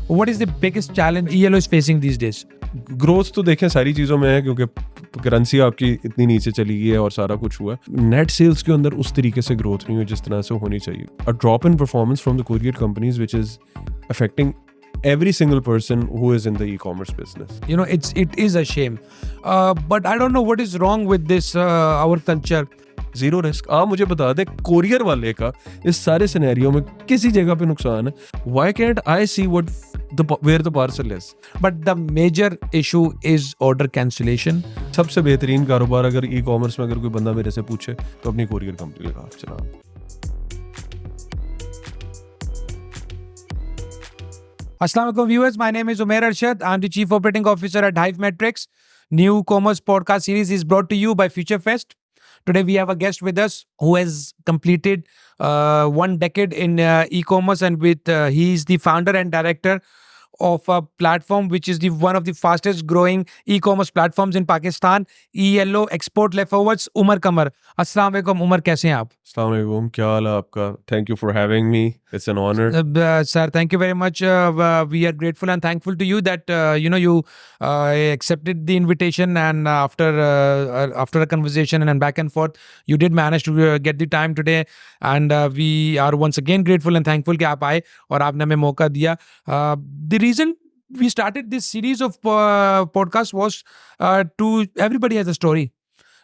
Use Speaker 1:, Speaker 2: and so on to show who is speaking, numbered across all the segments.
Speaker 1: What is the biggest challenge ELO is facing these days?
Speaker 2: Growth तो देखें सारी चीज़ों में है, क्योंकि करेंसी आपकी इतनी नीचे चली गई है और सारा कुछ हुआ है। नेट सेल्स के अंदर उस तरीके से ग्रोथ नहीं हुई जिस तरह से होनी चाहिए। A drop in performance from the courier companies which is affecting every single person who is in the e-commerce business.
Speaker 1: You know, it is a shame. But I don't know what is wrong with this, our culture.
Speaker 2: Zero risk. आप मुझे बता दें courier वाले का इस सारे scenario में किसी जगह पे नुकसान है। Why can't I see where the parcel is?
Speaker 1: But the major issue is order cancellation.
Speaker 2: सबसे बेहतरीन कारोबार अगर ई-कॉमर्स में अगर कोई बंदा मेरे से पूछे तो अपनी कोरियर कंपनी लगा चला।
Speaker 1: Assalamu alaikum viewers, my name is Umair Arshad. I'm the Chief Operating Officer at Hive Metrics. New Commerce podcast series is brought to you by FutureFest. Today we have a guest with us who has completed 1 decade in e-commerce, and he is the founder and director of a platform which is one of the fastest growing e-commerce platforms in Pakistan, ELO Export Leftovers, Umar Kamar. Assalamu alaikum Umar, कैसे हैं आप?
Speaker 2: अस्सलाम वालेकुम, क्या हाल है आपका? Thank you for having me. It's an honor.
Speaker 1: Sir, thank you very much. We are grateful and thankful to you that you accepted the invitation, and after a conversation and back and forth, you did manage to get the time today, and we are once again grateful and thankful कि आप आए और आपने हमें मौका दिया. The reason we started this series of podcast was to everybody has a story.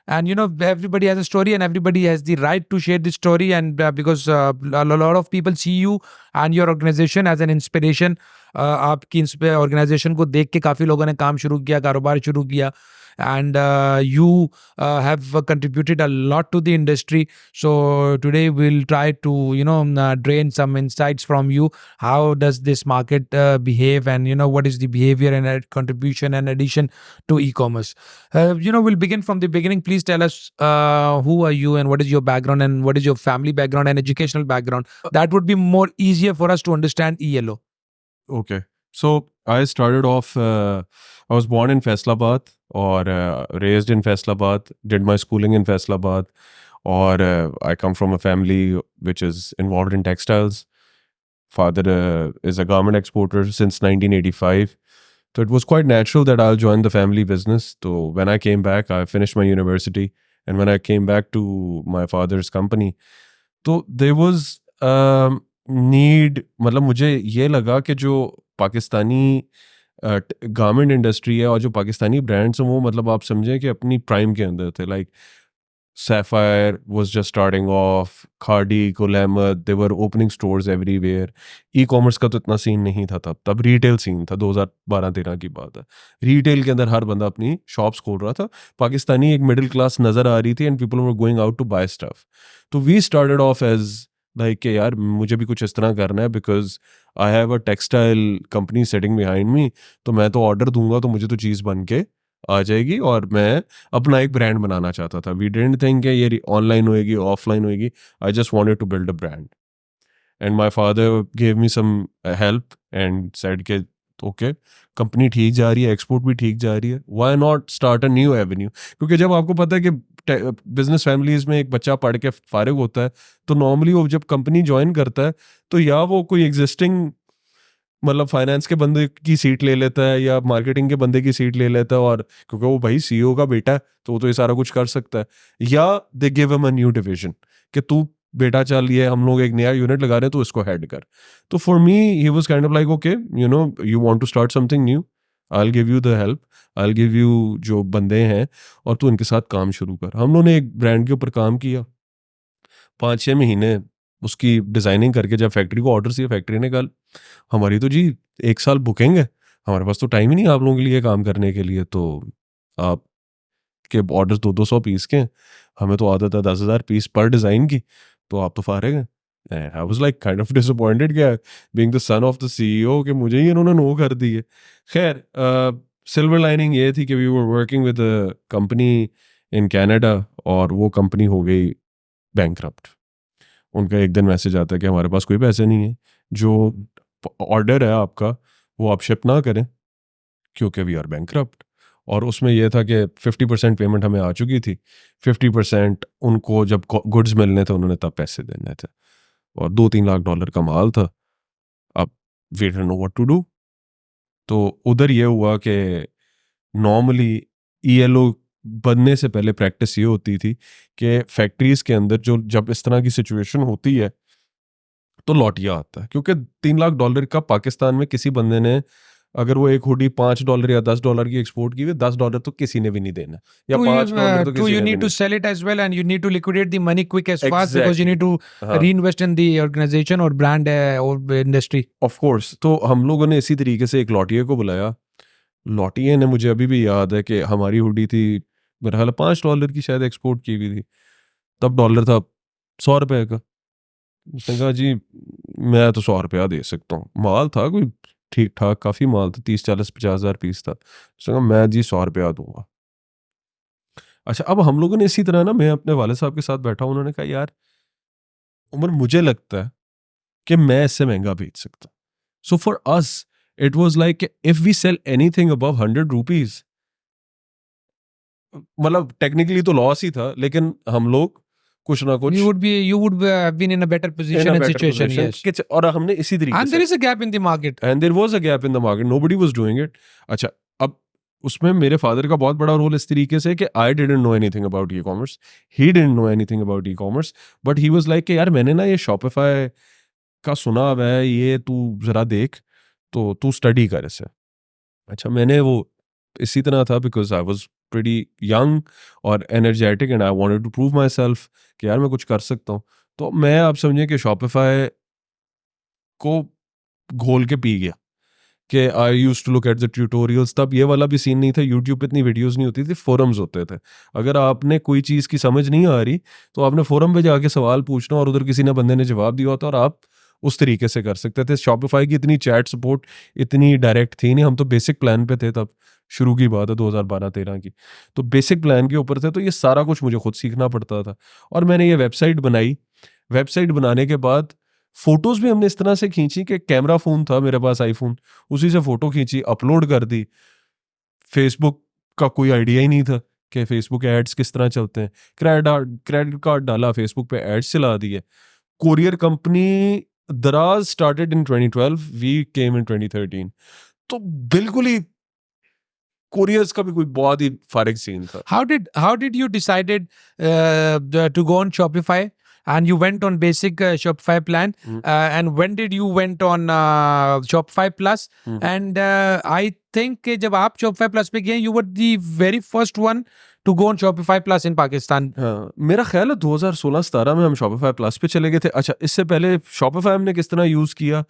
Speaker 1: And everybody has a story and everybody has the right to share this story, and because a lot of people see you and your organization as an inspiration. आपकी organization को देख के काफ़ी लोगों ने काम शुरू किया, कारोबार शुरू किया, and you have contributed a lot to the industry. So today we'll try to drain some insights from you. How does this market behave, and what is the behavior and contribution and addition to e-commerce? We'll begin from the beginning. Please tell us who are you and what is your background and what is your family background and educational background. That would be more easier for us to understand ELO.
Speaker 2: Okay. So I started off, I was born in Faisalabad or raised in Faisalabad, did my schooling in Faisalabad, or I come from a family which is involved in textiles. Father is a garment exporter since 1985. So it was quite natural that I'll join the family business. So when I came back, I finished my university. And when I came back to my father's company, so there was need, मतलब मुझे ये लगा कि जो Pakistani garment industry है और जो Pakistani brands हैं वो, मतलब आप समझें कि अपनी प्राइम के अंदर थे. Like Sapphire was just starting off, Khaadi, Gul Ahmed, they were opening stores everywhere. E commerce का तो इतना सीन नहीं था तब रिटेल सीन था. 2012-13 की बात है. रिटेल के अंदर हर बंदा अपनी शॉप्स खोल रहा था. पाकिस्तानी एक मिडिल क्लास नज़र आ रही थी and people were going out to buy stuff. तो we started off as like कि यार मुझे भी कुछ इस तरह करना है, because I have a textile company setting behind me. तो मैं तो ऑर्डर दूंगा तो मुझे तो चीज़ बन के आ जाएगी, और मैं अपना एक ब्रांड बनाना चाहता था. वी डिडंट थिंक कि ये ऑनलाइन होएगी, ऑफलाइन होएगी. I just wanted to build a brand, and my father gave me some help and said के ओके, कंपनी ठीक जा रही है, एक्सपोर्ट भी ठीक जा रही है, why not start a new Avenue. क्योंकि जब आपको पता है कि बिजनेस फैमिलीज में एक बच्चा पढ़ के फारिग होता है, तो नॉर्मली वो जब कंपनी ज्वाइन करता है तो या वो कोई एग्जिस्टिंग, मतलब फाइनेंस के बंदे की सीट ले लेता है या मार्केटिंग के बंदे की सीट ले लेता है, और क्योंकि वो भाई सीईओ का बेटा है तो वो तो ये सारा कुछ कर सकता है, या they give him a new division कि तू बेटा चल, ये हम लोग एक नया यूनिट लगा रहे हैं तो इसको हेड कर. तो for me he was kind of like okay, you want to start something new, I will give you the help, I will give you जो बंदे हैं और तू इनके साथ काम शुरू कर. हम लोगों ने एक ब्रांड के ऊपर काम किया 5-6 महीने, उसकी डिज़ाइनिंग करके जब फैक्ट्री को ऑर्डर दिया, फैक्ट्री ने कहा हमारी तो जी 1 साल बुकिंग है, हमारे पास तो टाइम ही नहीं आप लोगों के लिए काम करने के लिए, तो आप के ऑर्डर 200 पीस के हैं, हमें तो आदत है 10,000 पीस पर डिज़ाइन की, तो आप तो फारिग हैं. I was like kind of disappointed क्या being the son of the CEO कि मुझे ही इन्होंने नो कर दी है. खैर सिल्वर लाइनिंग ये थी कि we were working with a company in Canada और वो कंपनी हो गई bankrupt. उनका एक दिन मैसेज आता है कि हमारे पास कोई पैसे नहीं है, जो ऑर्डर है आपका वो आप शिप ना करें क्योंकि वी आर bankrupt. और उसमें यह था कि 50% पेमेंट हमें आ चुकी थी, 50% उनको जब गुड्स मिलने थे उन्होंने तब पैसे देने थे, और $2-3 लाख का माल था. अब we don't know what to do. तो उधर ये हुआ कि नॉर्मली ELO बनने से पहले प्रैक्टिस ये होती थी कि फैक्ट्रीज के अंदर जो जब इस तरह की सिचुएशन होती है तो लौटिया आता है, क्योंकि $3 लाख का पाकिस्तान में किसी बंदे ने अगर वो एक हुडी $5 या $10 की एक्सपोर्ट की हुई, $10 तो किसी ने भी नहीं देना, या $5 तो
Speaker 1: True,
Speaker 2: किसी
Speaker 1: you
Speaker 2: ने भी
Speaker 1: need to
Speaker 2: नहीं।
Speaker 1: sell it as well, and you need to liquidate the money quick as fast because you
Speaker 2: Exactly.
Speaker 1: need to
Speaker 2: हाँ,
Speaker 1: reinvest in the organization or brand or industry.
Speaker 2: Of course. तो हम लोगों ने इसी तरीके से एक लौटिये को बुलाया। लौटिये ने, मुझे अभी भी याद है कि हमारी हुडी थी मेरा ख्याल $5 की शायद एक्सपोर्ट की हुई थी, तब डॉलर था $100 का। उसने कहा जी मैं तो $100 दे सकता हूँ, माल था कोई ठीक ठाक, काफ़ी माल था, 30-40-50 हज़ार पीस था। उसने कहा मैं जी $100 दूंगा। अच्छा, अब हम लोगों ने इसी तरह ना, मैं अपने वाले साहब के साथ बैठा, उन्होंने कहा यार उमर मुझे लगता है कि मैं इससे महंगा बेच सकता। So for us it was like if we sell anything above 100 rupees, मतलब टेक्निकली तो लॉस ही था, लेकिन हम लोग कुछ ना कुछ
Speaker 1: You would have been in a better
Speaker 2: in
Speaker 1: position
Speaker 2: a
Speaker 1: and
Speaker 2: better
Speaker 1: situation.
Speaker 2: Position
Speaker 1: Yes,
Speaker 2: और हमने इसी तरीके
Speaker 1: and
Speaker 2: से,
Speaker 1: there is a gap in the market.
Speaker 2: And there was a gap in the market, nobody was doing it. अच्छा, अब उसमें मेरे father का बहुत बड़ा रोल इस तरीके से कि I didn't know anything about e commerce, he didn't know anything about e commerce, but he was like कि यार मैंने ना ये शॉपिफाई का सुना हुआ है, ये तू जरा देख, तो तू स्टडी कर इसे। अच्छा, मैंने वो इसी तरह था because I was pretty young और energetic and I wanted to prove myself कि यार मैं कुछ कर सकता हूँ। तो मैं, आप समझें कि शॉपिफाई को घोल के पी गया कि I used to look at the tutorials. तब ये वाला भी सीन नहीं था, यूट्यूब पे इतनी वीडियोस नहीं होती थी, फोरम्स होते थे। अगर आपने कोई चीज़ की समझ नहीं आ रही तो आपने फोरम पे जाके सवाल पूछना और उधर किसी ने बंदे ने जवाब दिया होता और आप उस तरीके से कर सकते थे। शॉपिफाई की इतनी चैट सपोर्ट इतनी डायरेक्ट थी नहीं, हम तो बेसिक प्लान पे थे, तब शुरू की बात है 2012-13 की, तो बेसिक प्लान के ऊपर थे, तो ये सारा कुछ मुझे खुद सीखना पड़ता था। और मैंने ये वेबसाइट बनाई। वेबसाइट बनाने के बाद फोटोज भी हमने इस तरह से खींची कि कैमरा फोन था मेरे पास, आईफोन, उसी से फोटो खींची, अपलोड कर दी। फेसबुक का कोई आइडिया ही नहीं था कि फेसबुक एड्स किस तरह चलते हैं। क्रेडिट कार्ड डाला, फेसबुक पे एड्स चला दिए। कोरियर कंपनी दराज स्टार्टेड इन 2012, वी केम इन 2013। तो बिल्कुल ही कोरियर्स का भी कोई बहुत ही फारिग सीन था।
Speaker 1: How did you decided to go on Shopify, and you went on basic Shopify plan, and when did you went on Shopify Plus? And I think कि जब आप Shopify Plus पे गए, you were the very first one to go on Shopify Plus in Pakistan.
Speaker 2: हाँ, मेरा ख्याल है 2016-17 में हम शॉपिफाई प्लस पे चले गए थे। अच्छा, इससे पहले शॉपिफाई हमने किस तरह यूज़ किया,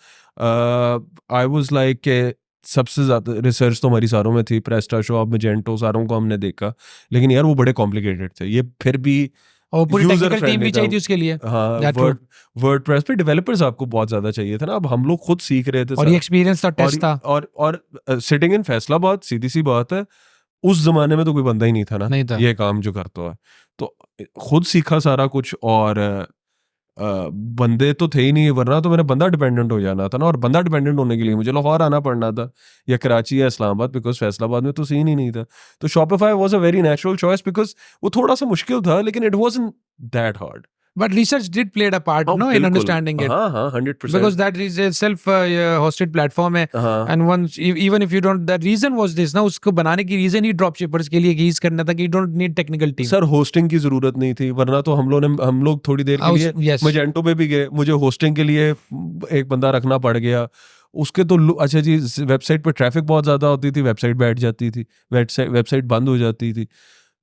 Speaker 2: आई वाज लाइक के सबसे ज़्यादा रिसर्च तो हमारी सारों में थी, प्रेस्टा शॉप, मैजेंटो, सारों को हमने देखा, लेकिन यार वो बड़े कॉम्प्लिकेटेड थे। ये फिर भी
Speaker 1: और पूरी
Speaker 2: यूजर
Speaker 1: टेक्निकल टीम
Speaker 2: फ्रेंडली
Speaker 1: भी
Speaker 2: था।
Speaker 1: चाहिए थी उसके लिए।
Speaker 2: हाँ,
Speaker 1: Yeah, true.
Speaker 2: वर्डप्रेस पे डेवलपर्स आपको बहुत ज़्यादा चाहिए था ना। अब हम लोग खुद सीख रहे थे
Speaker 1: और ये एक्सपीरियंस था, टेस्ट था।
Speaker 2: और सिटिंग इन फैसलाबाद, सीधी सी बात है, उस जमाने में तो कोई बंदा ही नहीं था ना,
Speaker 1: नहीं था।
Speaker 2: ये काम जो करता है। तो खुद सीखा सारा कुछ, और बंदे तो थे ही नहीं, वरना तो मेरा बंदा डिपेंडेंट हो जाना था ना। और बंदा डिपेंडेंट होने के लिए मुझे लाहौर आना पड़ना था या कराची या इस्लामाबाद, बिकॉज फैसलाबाद में तो सीन ही नहीं था। तो Shopify was a very natural choice because वो थोड़ा सा मुश्किल था, लेकिन it wasn't that hard.
Speaker 1: But research did played a part, no, in
Speaker 2: बिल्कुल,
Speaker 1: understanding it.
Speaker 2: हाँ हाँ, 100%।
Speaker 1: Because that is a self hosted platform है,
Speaker 2: हाँ
Speaker 1: and once even if you don't, the reason was this ना, उसको बनाने की reason ही drop shippers के लिए यूज करना था कि you don't need technical team.
Speaker 2: Sir, hosting की जरूरत नहीं थी, वरना तो हम लोग थोड़ी देर के लिए
Speaker 1: yes.
Speaker 2: मैजेंटो पे भी गए, मुझे होस्टिंग के लिए एक बंदा रखना पड़ गया। उसके तो अच्छा जी, वेबसाइट पे ट्रैफिक बहुत ज़्यादा होती थी, वेबसाइट बैठ जाती थी, वेबसाइट बंद हो जाती थी,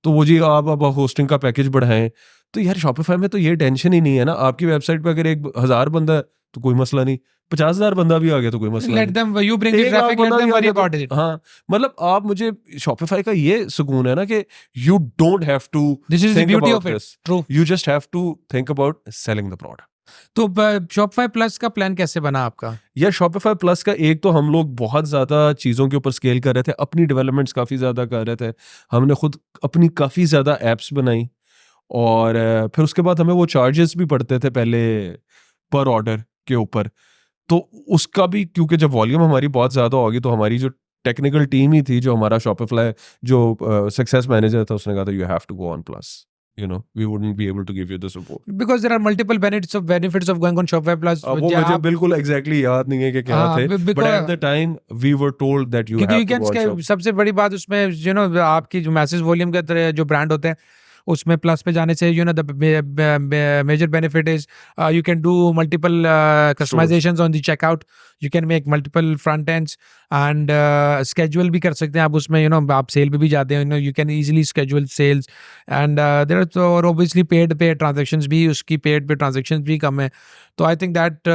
Speaker 2: तो वो जी आप अब होस्टिंग का पैकेज बढ़ाएं। तो यार शॉपिफाई में तो ये टेंशन ही नहीं है ना, आपकी वेबसाइट पे अगर 1,000 बंदा है तो कोई मसला नहीं, 50,000 बंदा भी आ गया तो कोई मसला
Speaker 1: Let
Speaker 2: नहीं।
Speaker 1: them, you bring the
Speaker 2: 1 lakh
Speaker 1: traffic, let
Speaker 2: बंदा
Speaker 1: them
Speaker 2: भी आ
Speaker 1: worry
Speaker 2: गया
Speaker 1: about
Speaker 2: तो
Speaker 1: it.
Speaker 2: हाँ, मतलब आप, मुझे शॉपिफाई का ये सुकून है ना कि you don't have to
Speaker 1: This is the
Speaker 2: think
Speaker 1: beauty
Speaker 2: about
Speaker 1: of it.
Speaker 2: this.
Speaker 1: True.
Speaker 2: You just have to think about selling the product.
Speaker 1: तो Shopify Plus का प्लान कैसे बना आपका?
Speaker 2: यार शॉपिफाई प्लस का एक तो हम लोग बहुत ज़्यादा चीज़ों के ऊपर स्केल कर रहे थे, अपनी डेवलपमेंट्स काफ़ी ज़्यादा कर रहे थे, हमने खुद अपनी काफ़ी ज़्यादा एप्स बनाई, और फिर उसके बाद हमें वो चार्जेस भी पड़ते थे पहले पर ऑर्डर के ऊपर। तो उसका भी, क्योंकि जब वॉल्यूम हमारी बहुत ज़्यादा होगी तो हमारी जो टेक्निकल टीम ही थी, जो हमारा शॉपिफाई जो सक्सेस मैनेजर था, उसने कहा था you have to go on plus. we wouldn't be able to give you the support.
Speaker 1: Because there are multiple benefits of going on Shopify Plus.
Speaker 2: वो मुझे बिल्कुल exactly याद नहीं है कि क्या थे, but at the time we were told that you have to go on Shopify.
Speaker 1: सबसे बड़ी बात उसमें आपकी जो मैसेज वॉल्यूम के तरह जो ब्रांड होते हैं उसमें प्लस पे जाने से the major benefit is you can do multiple customisations on the checkout, you can make multiple front ends and schedule भी कर सकते हैं आप उसमें, आप सेल पे भी जाते हैं, you can easily schedule sales and there are और ऑब्वियसली पेड पे ट्रांजैक्शंस भी, उसकी पेड पे ट्रांजैक्शंस भी कम है. तो I think that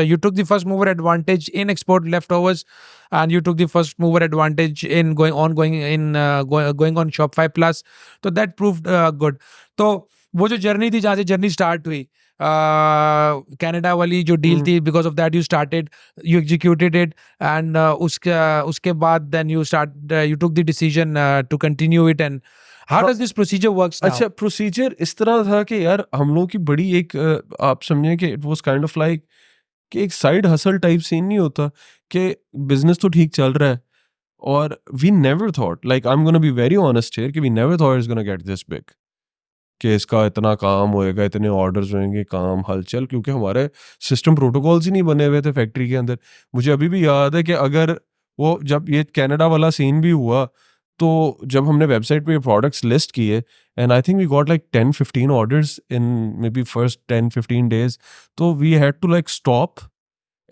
Speaker 1: you took the first mover advantage in export leftovers, and you took the first mover advantage in going on Shopify Plus. तो that proved good. तो वो जो जर्नी थी, जहाँ से जर्नी स्टार्ट हुई, कनाडा वाली जो डील थी, because of that you started, you executed it, and उसके बाद then you took the decision to continue it. And how does this procedure works now?
Speaker 2: अच्छा, प्रोसीजर इस तरह था कि यार हम लोग की बड़ी एक आप समझे कि it was kind of like कि एक साइड हसल टाइप सीन नहीं होता कि बिजनेस तो ठीक चल रहा है, और we never thought, like I am gonna be very honest here, कि we never thought it's gonna get this big, कि इसका इतना काम होएगा, इतने ऑर्डर्स होंगे, काम हलचल, क्योंकि हमारे सिस्टम प्रोटोकॉल्स ही नहीं बने हुए थे फैक्ट्री के अंदर. मुझे अभी भी याद है कि अगर वो जब ये कनाडा वाला सीन भी हुआ, तो जब हमने वेबसाइट पे प्रोडक्ट्स लिस्ट किए, and I think we got like 10-15 orders in maybe first 10-15 days, तो we had to like stop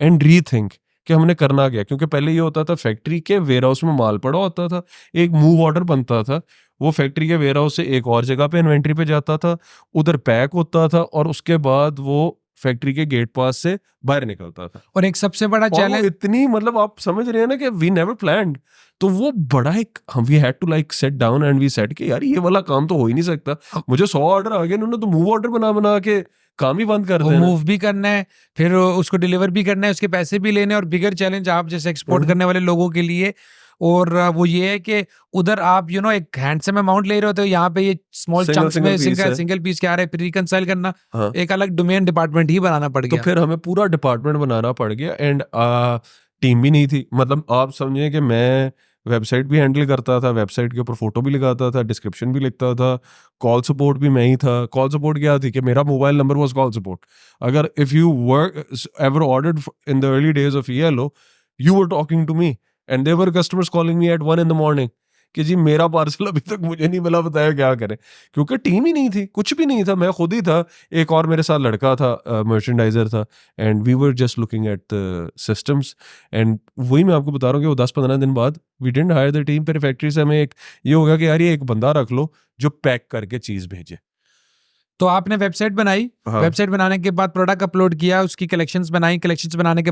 Speaker 2: and rethink कि हमने करना क्या. क्योंकि पहले ये होता था फैक्ट्री के वेयर हाउस में माल पड़ा होता था, एक मूव ऑर्डर बनता था, वो फैक्ट्री के वेयर हाउस से एक और जगह पे इन्वेंट्री पे जाता था, उधर पैक होता था, और उसके बाद वो फैक्ट्री के गेट पास से बाहर निकलता था.
Speaker 1: और एक सबसे बड़ा चैलेंज
Speaker 2: इतनी, मतलब आप समझ रहे हैं ना कि वी नेवर प्लान्ड. तो वो बड़ा एक, हम we had to like set down and we said कि यार ये वाला काम तो हो ही नहीं सकता. मुझे 100 ऑर्डर आ गए, उन्होंने तो मूव ऑर्डर बना के काम ही बंद कर देना.
Speaker 1: मूव भी करना है, फिर उसको डिलीवर भी करना है, उसके पैसे भी लेने हैं, और बिगर चैलेंज आप जैसे एक्सपोर्ट करने वाले लोगों के लिए, और वो ये है कि उधर आप एक हैंडसम अमाउंट ले रहे होते हो, यहाँ पे ये स्मॉल चंक्स में सिंगल पीस के आ रहे हैं, फिर रिकंसाइल करना, एक अलग डोमेन डिपार्टमेंट ही बनाना पड़ गया.
Speaker 2: तो फिर हमें पूरा डिपार्टमेंट बनाना पड़ गया, एंड टीम भी नहीं थी. मतलब आप समझिए कि मैं वेबसाइट भी हैंडल करता था, वेबसाइट के ऊपर फोटो भी लगाता था, डिस्क्रिप्शन भी लिखता था, कॉल सपोर्ट भी मैं ही था. कॉल सपोर्ट क्या थी कि मेरा mobile number was call support. अगर if you were ever ordered in the early days of ELO, you were talking to me and there were customers calling me at 1 in the morning कि जी मेरा parcel अभी तक मुझे नहीं मिला, बताया क्या करें. क्योंकि टीम ही नहीं थी, कुछ भी नहीं था, मैं खुद ही था, एक और मेरे साथ लड़का था, मर्चेंडाइजर था, and we were just looking at the systems. एंड वही मैं आपको बता रहा हूँ कि वो 10-15 दिन बाद we didn't hire the team. फिर फैक्ट्री से हमें एक ये हो गया कि यार ये एक बंदा रख लो जो पैक करके चीज भेजे.
Speaker 1: तो आपने वेबसाइट बनाई, वेबसाइट बनाने के बाद प्रोडक्ट अपलोड किया, उसकी कलेक्शंस बनाई, कलेक्शंस बनाने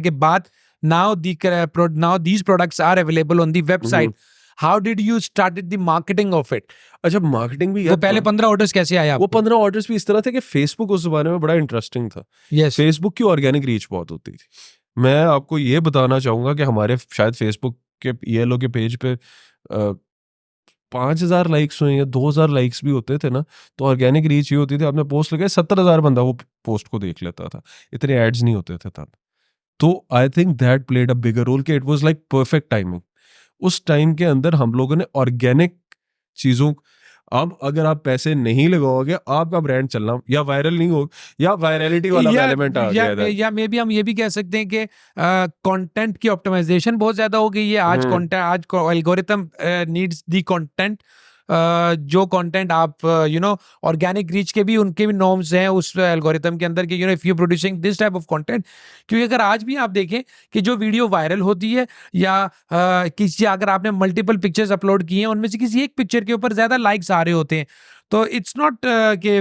Speaker 1: के बाद now these products are available on the website. How did you started the marketing of it?
Speaker 2: अच्छा, मार्केटिंग भी
Speaker 1: वो पहले 15 ऑर्डर्स कैसे आए आपको?
Speaker 2: वो 15 ऑर्डर्स भी इस तरह थे कि फेसबुक उस जमाने में बड़ा इंटरेस्टिंग था. फेसबुक की ऑर्गेनिक रीच बहुत होती थी. मैं आपको ये बताना चाहूंगा कि हमारे शायद फेसबुक के ELO के पेज पे 5,000 लाइक्स हुए या 2,000 लाइक्स भी होते थे ना, तो ऑर्गेनिक रीच ये होती थी, आपने पोस्ट लगाया 70,000 बंदा वो पोस्ट को देख लेता था. इतने एड्स नहीं होते थे तब. तो I think that played a bigger role कि it was like perfect timing. उस टाइम के अंदर हम लोगों ने ऑर्गेनिक चीजों, अब अगर आप पैसे नहीं लगाओगे आपका ब्रांड चलना या वायरल नहीं हो, या वायरलिटी वाला एलिमेंट आ गया था.
Speaker 1: या मे बी हम ये भी कह सकते हैं कि कंटेंट की ऑप्टिमाइजेशन बहुत ज्यादा हो गई है आज. आज एल्गोरिथम नीड्स द कंटेंट, जो कंटेंट आप ऑर्गेनिक रीच के भी उनके भी नॉर्म्स हैं उस एल्गोरिथम के अंदर कि if you producing this type of content. क्योंकि अगर आज भी आप देखें कि जो वीडियो वायरल होती है, या किसी अगर आपने मल्टीपल पिक्चर्स अपलोड किए हैं, उनमें से किसी एक पिक्चर के ऊपर ज्यादा लाइक्स आ रहे होते हैं. तो इट्स नॉट कि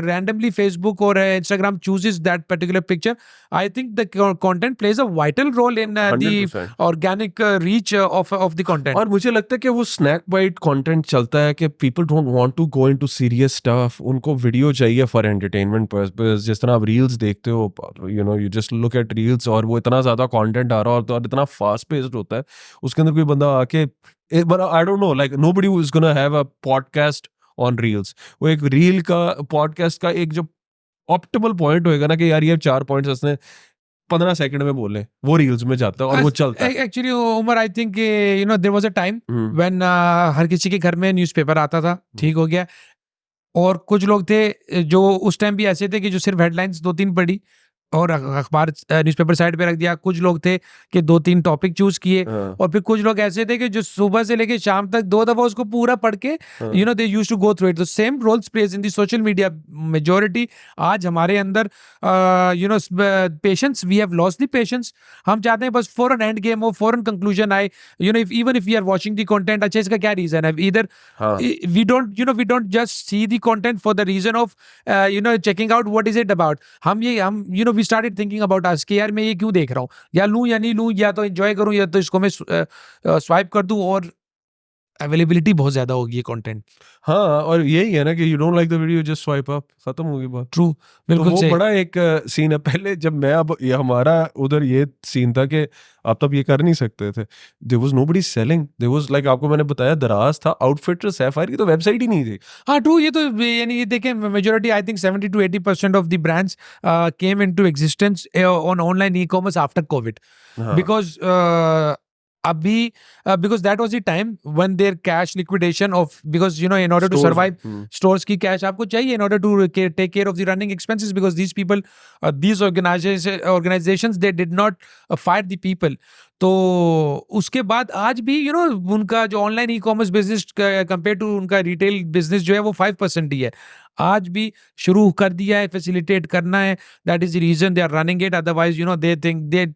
Speaker 1: रैंडमली फेसबुक और Instagram chooses that particular picture. I think the content plays a vital role in the organic reach of the content.
Speaker 2: और मुझे लगता है कि वो स्नैक बाइट कंटेंट चलता है कि people don't want to go into serious stuff. उनको वीडियो चाहिए फॉर एंटरटेनमेंट पर्पस. जिस तरह आप रील्स देखते हो, you just look at reels, और वो इतना ज्यादा कंटेंट आ रहा होता है और इतना फास्ट पेस्ड होता है, उसके अंदर कोई बंदा आके, आई don't no, like nobody is gonna have a podcast on reels. वो एक रील का, पॉडकास्ट का एक जो ऑप्टिमल पॉइंट होएगा ना कि यार ये 4 पॉइंट्स इसने 15 सेकंड में बोले वो रील्स में जाता है और वो चलता है।
Speaker 1: Actually Umar, I think you know there was a time when हर किसी के घर में न्यूज़पेपर आता था, ठीक हो गया, और कुछ लोग थे जो उस टाइम भी ऐसे थे कि जो सिर्फ हेडलाइंस 2-3 पढ़ी और अखबार न्यूज़पेपर साइड पे रख दिया। कुछ लोग थे कि 2-3 टॉपिक चूज किए,
Speaker 2: हाँ,
Speaker 1: और फिर कुछ लोग ऐसे थे कि जो सुबह से लेके शाम तक 2 दफा उसको पूरा पढ़ के you know they used to go through it. The same roles plays in the social media. Majority आज हमारे अंदर you know patience, we have lost the patience. हम चाहते हैं बस फौरन एंड गेम हो, फौरन कंक्लूजन आए। You know even if we are watching the content, अच्छा इसका क्या रीजन है, इधर
Speaker 2: हाँ,
Speaker 1: we don't just see the content for the reason of you know checking out what is it about. हम you know we started thinking about us कि यार मैं ये क्यों देख रहा हूँ, या लूं या नहीं लूं, या तो एंजॉय करूं या तो इसको मैं स्वाइप कर दूं। और अवेलेबिलिटी बहुत ज्यादा होगी ये कंटेंट।
Speaker 2: हाँ, और यही है ना कि you don't like the video just swipe up, खत्म होगी बात।
Speaker 1: ट्रू,
Speaker 2: तो
Speaker 1: बिल्कुल
Speaker 2: वो
Speaker 1: सही।
Speaker 2: बड़ा एक सीन है। पहले जब मैं अब ये हमारा उधर ये सीन था कि आप तब ये कर नहीं सकते थे। There was nobody selling, there was like आपको मैंने बताया दराज था, आउटफिटर, सैफायर की तो वेबसाइट ही नहीं थी।
Speaker 1: हाँ ट्रू, ये तो यानी ये देखें majority I think 70 to 80% of the brands came into existence on online e commerce after Covid,
Speaker 2: हाँ,
Speaker 1: because abhi because that was the time when their cash liquidation of, because you know in order to
Speaker 2: Stores,
Speaker 1: survive stores की cash आपको चाहिए in order to take care of the running expenses, because these people these organizations they did not fire the people. तो उसके बाद आज भी you know उनका जो online e commerce business compare to उनका रिटेल बिजनेस जो है वो 5% ही है। आज भी शुरू कर दिया है, फैसिलिटेट करना है, that is the reason they are running it. Otherwise you know they think they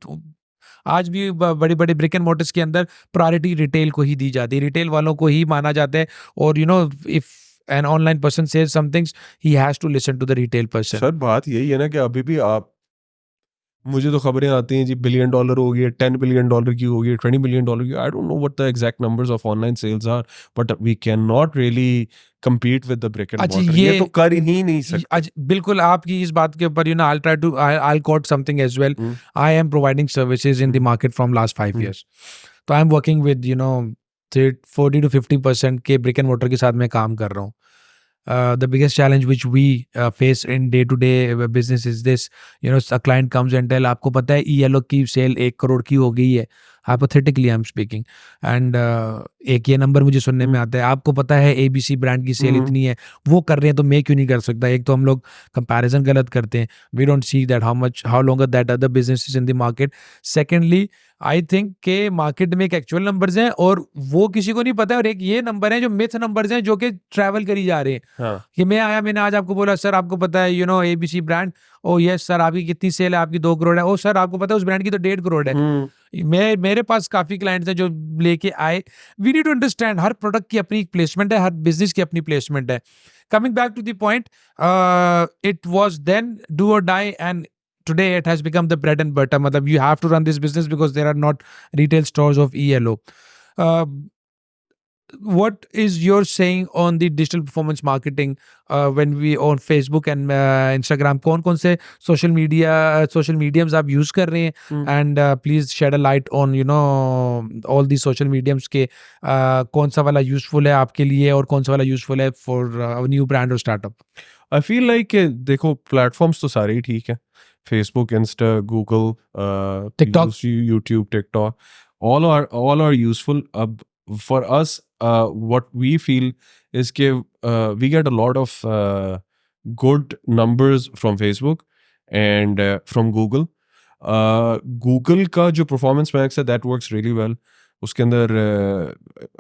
Speaker 1: आज भी बड़े बड़े ब्रिक एंड मोटर्स के अंदर प्रायोरिटी रिटेल को ही दी जाती है, रिटेल वालों को ही माना जाता है। और you know if an online person says somethings he has to listen to the retail person.
Speaker 2: Sir बात यही है ना कि अभी भी आप, मुझे तो खबरें आती हैं जी $1 बिलियन हो गई, $10 बिलियन की हो गई, $20 बिलियन की। I don't know what the exact numbers of online sales are, but we can not really compete with the brick and
Speaker 1: अच्छा
Speaker 2: mortar। ये तो कर ही नहीं सकते।
Speaker 1: बिल्कुल आपकी इस बात के ऊपर you know I try to I quote something as well. I am providing services in the market from last 5 years। तो I am working with you know 40 to 50% के ब्रिक एंड मोटर के साथ मैं काम कर रहा हूँ। The biggest challenge which we face in day-to-day business is this, you know, a client comes and tell आपको पता है ELO की सेल 1 करोड़ की हो गई है, hypothetically I'm speaking, and एक ये नंबर मुझे सुनने में आता है, आपको पता है ABC ब्रांड की सेल इतनी है, वो कर रहे हैं तो मैं क्यों नहीं कर सकता। एक तो हम लोग कंपैरिजन गलत करते हैं, we don't see that how longer that other businesses in the market। Secondly I think के मार्केट में एक एक्चुअल नंबर्स हैं और वो किसी को नहीं पता है, और एक ये नंबर है जो मिथ नंबर्स हैं जो कि ट्रैवल करी जा रहे हैं।
Speaker 2: हाँ,
Speaker 1: कि मैं आया, मैंने आज आपको बोला सर आपको पता है you know ABC brand, O yes sir आपकी कितनी सेल है, आपकी 2 करोड़ है, ओ सर आपको पता है उस ब्रांड की तो 1.5 करोड़ है। मेरे पास काफी क्लाइंट्स हैं जो लेके आए। वी नीड टू अंडरस्टैंड हर प्रोडक्ट की अपनी प्लेसमेंट है, हर बिजनेस की अपनी प्लेसमेंट है। Coming back to the point, it was then do or die and today it has become the bread and butter। matlab you have to run this business because there are not retail stores of ELO। what is your saying on the digital performance marketing when we on Facebook and Instagram? कौन से social mediums आप use कर रहे हैं? and please shed a light on you know all these social mediums के कौन सा वाला useful है आपके लिए और कौन सा वाला useful है for a new brand or startup?
Speaker 2: I feel like देखो प्लेटफॉर्म्स तो सारे ही ठीक है, Facebook, Insta, Google,
Speaker 1: TikTok,
Speaker 2: YouTube, TikTok, all are useful। अब for us what we feel is कि we get a lot of good numbers from Facebook and from Google। Google का जो performance max है that works really well। उसके अंदर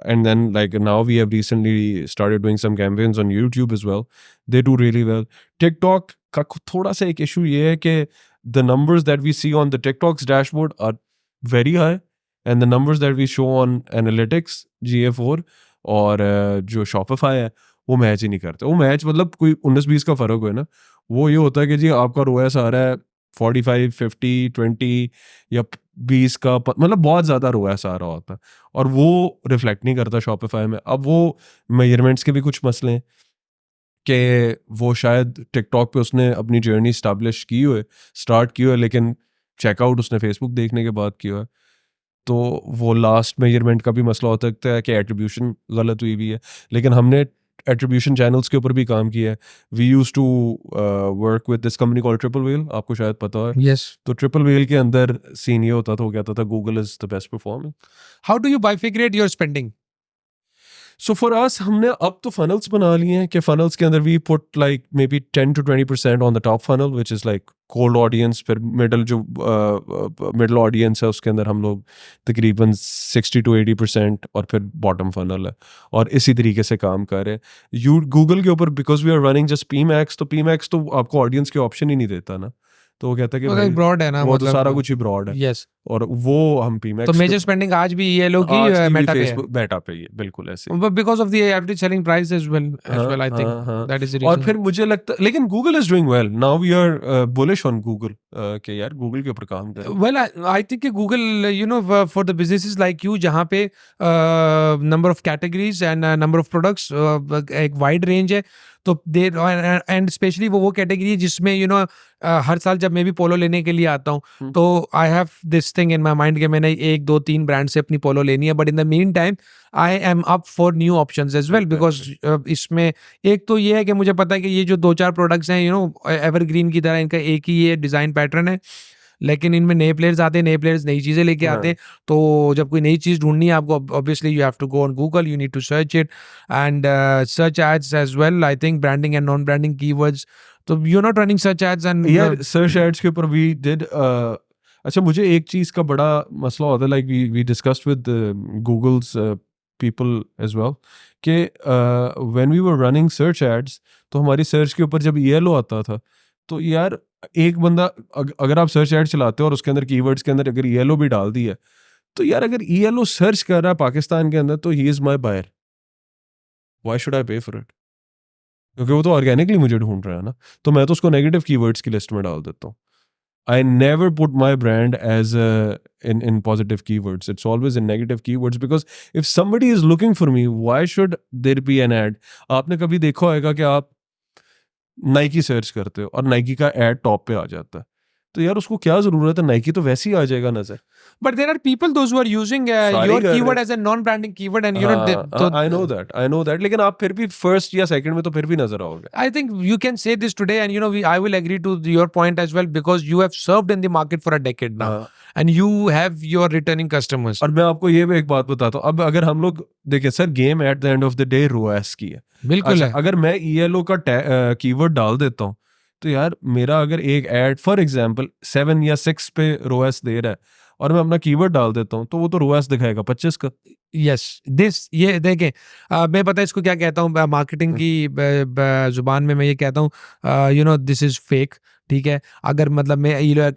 Speaker 2: and then like now we have recently started doing some campaigns on YouTube as well, they do really well। TikTok का थोड़ा सा एक issue ये है कि the numbers that we see on the TikTok's dashboard are very high and the numbers that we show on analytics GA4 और जो Shopify है वो मैच ही नहीं करते। वो मैच मतलब कोई 19-20 का फर्क हो ना, वो ये होता है कि जी आपका ROAS आ रहा है 45, 50, 20 या 20 का, मतलब बहुत ज़्यादा ROAS आ रहा होता है और वो रिफ्लेक्ट नहीं करता शॉपिफाई में। अब वो मेजरमेंट्स के भी कुछ मसले हैं कि वो शायद टिकटॉक पे उसने अपनी जर्नी स्टार्ट की हुई, लेकिन चेकआउट उसने फेसबुक देखने के बाद किया है, तो वो लास्ट मेजरमेंट का भी मसला हो सकता है कि एट्रीब्यूशन गलत हुई भी है। लेकिन हमने एट्रीब्यूशन चैनल्स के ऊपर भी काम किया है. We use to work with this company called Triple Well, आपको शायद पता है.
Speaker 1: Yes.
Speaker 2: तो ट्रिपल वेल के अंदर सीन ये होता था, वो कहता था Google is the best performing.
Speaker 1: How do you bifurcate your spending?
Speaker 2: So for अस हमने अब तो फनल्स बना लिए हैं कि फनल्स के अंदर we put like maybe 10 to 20% on the top funnel which is like cold audience. फिर मिडल जो मिडल ऑडियंस है उसके अंदर हम लोग तकरीबन 60 to 80% और फिर बॉटम फनल है, और इसी तरीके से काम कर रहे हैं. यू गूगल के ऊपर because we are running just P max, तो पी मैक्स तो आपको ऑडियंस के ऑप्शन ही नहीं देता ना. तो वो कहता है कि
Speaker 1: वो
Speaker 2: भाई
Speaker 1: ब्रॉड है ना,
Speaker 2: वो तो
Speaker 1: मतलब
Speaker 2: सारा कुछ ही ब्रॉड है,
Speaker 1: Yes.
Speaker 2: और वो हम पी
Speaker 1: तो
Speaker 2: मैक्स
Speaker 1: मेजर स्पेंडिंग आज भी ELO की मेटा पे है.
Speaker 2: फेसबुक मेटा पे ही है, बिल्कुल ऐसे.
Speaker 1: But because of the average selling price as well, I think
Speaker 2: हाँ.
Speaker 1: that is the
Speaker 2: और
Speaker 1: reason.
Speaker 2: फिर मुझे लगता, लेकिन Google is doing well now. We are bullish on Google कि यार गूगल के ऊपर काम करें.
Speaker 1: Well, I think कि Google, for the businesses like you, जहाँ पे number of categories and number of products एक wide range है, तो they and especially वो कैटेगरी है जिसमें हर साल जब मैं भी पोलो लेने के लिए आता हूँ तो I have this thing in my mind कि मैंने 1 2 3 ब्रांड से अपनी पोलो लेनी है. But in the meantime I am up for new options as well, because इसमें एक तो ये है कि मुझे पता है कि ये जो 2 4 प्रोडक्ट्स हैं एवरग्रीन की तरह, इनका एक ही ये डिज़ाइन पैटर्न है, लेकिन इनमें नए प्लेयर्स आते हैं, नए प्लेयर्स नई चीज़ें लेके आते हैं. तो जब कोई नई चीज़ ढूंढनी है आपको, obviously you have to go on Google, you need to search it and search ads as well. I think branding and non branding keywords, तो you not running search ads and
Speaker 2: यार सर्च एड्स के ऊपर we did. अच्छा, मुझे एक चीज़ का बड़ा मसला होता है, like we discussed with Google's people as well कि when we were running search ads, तो हमारी सर्च के ऊपर जब ELO आता था, तो यार एक बंदा अगर आप सर्च एड चलाते हो और उसके अंदर कीवर्ड्स के अंदर अगर ELO भी डाल दी है, तो यार अगर ELO सर्च कर रहा है पाकिस्तान के अंदर, तो he is my buyer, why should I pay for it? क्योंकि वो तो ऑर्गेनिकली मुझे ढूंढ रहा है ना, तो मैं तो उसको नेगेटिव कीवर्ड्स की लिस्ट में डाल देता हूँ. I never put my brand as in positive keywords. It's always in negative keywords, because if somebody is looking for me, why should there be an ad? आपने कभी देखा होगा कि आप नाइकी सर्च करते हो और नाइकी का एड टॉप पे आ जाता है, तो यार उसको क्या जरूरत है? नाइकी तो वैसे ही आ जाएगा नजर.
Speaker 1: But there are people those who are using your keyword as a non-branding keyword, and
Speaker 2: I know that, लेकिन आप फिर भी फर्स्ट या सेकंड में तो फिर भी नजर आओगे.
Speaker 1: I think you can say this today, and I will agree to your point as well, because you have served in the market for a decade now, and you have your returning customers.
Speaker 2: और मैं आपको ये भी एक बात बताता हूँ, अब अगर हम लोग देखें sir, game at the end of the day ROAS की है.
Speaker 1: बिल्कुल है.
Speaker 2: अगर मैं ELO का कीवर्ड डाल देता हूँ, तो यार मेरा अगर एक एड फॉर एग्जांपल 7 या 6 पे ROAS दे रहा है और मैं अपना कीवर्ड डाल देता हूँ, तो वो तो ROAS दिखाएगा 25 का.
Speaker 1: यस, ये देखें, मैं पता है इसको क्या कहता हूँ मार्केटिंग की जुबान में, मैं ये कहता हूँ दिस इज फेक. ठीक है, अगर मतलब मैं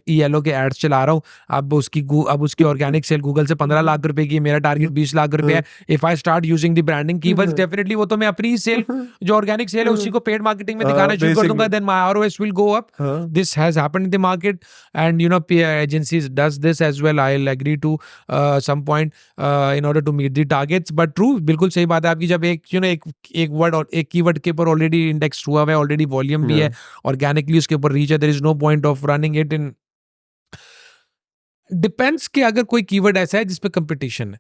Speaker 1: ELO के एड्स चला रहा हूँ, अब उसकी ऑर्गेनिक सेल गूगल से 15 लाख रुपए की, मेरा टारगेट 20 लाख रुपए है. If I start using the branding keywords, definitely वो तो मैं अपनी सेल जो ऑर्गेनिक सेल है उसी को पेड मार्केटिंग में दिखाना शुरू कर दूंगा. Then my ROAS will go up. This has happened in the market, and agencies does this as well. I will agree to some point in order to meet the targets. But true, बिल्कुल सही बात है आपकी. जब एक word और एक keyword के ऊपर ऑलरेडी इंडेक्स हुआ है, ऑलरेडी वॉल्यूम भी है, ऑर्गेनिकली उसके ऊपर रीच है, there is no point of running it in. Depends कि अगर कोई कीवर्ड ऐसा है जिस पे कंपटीशन है.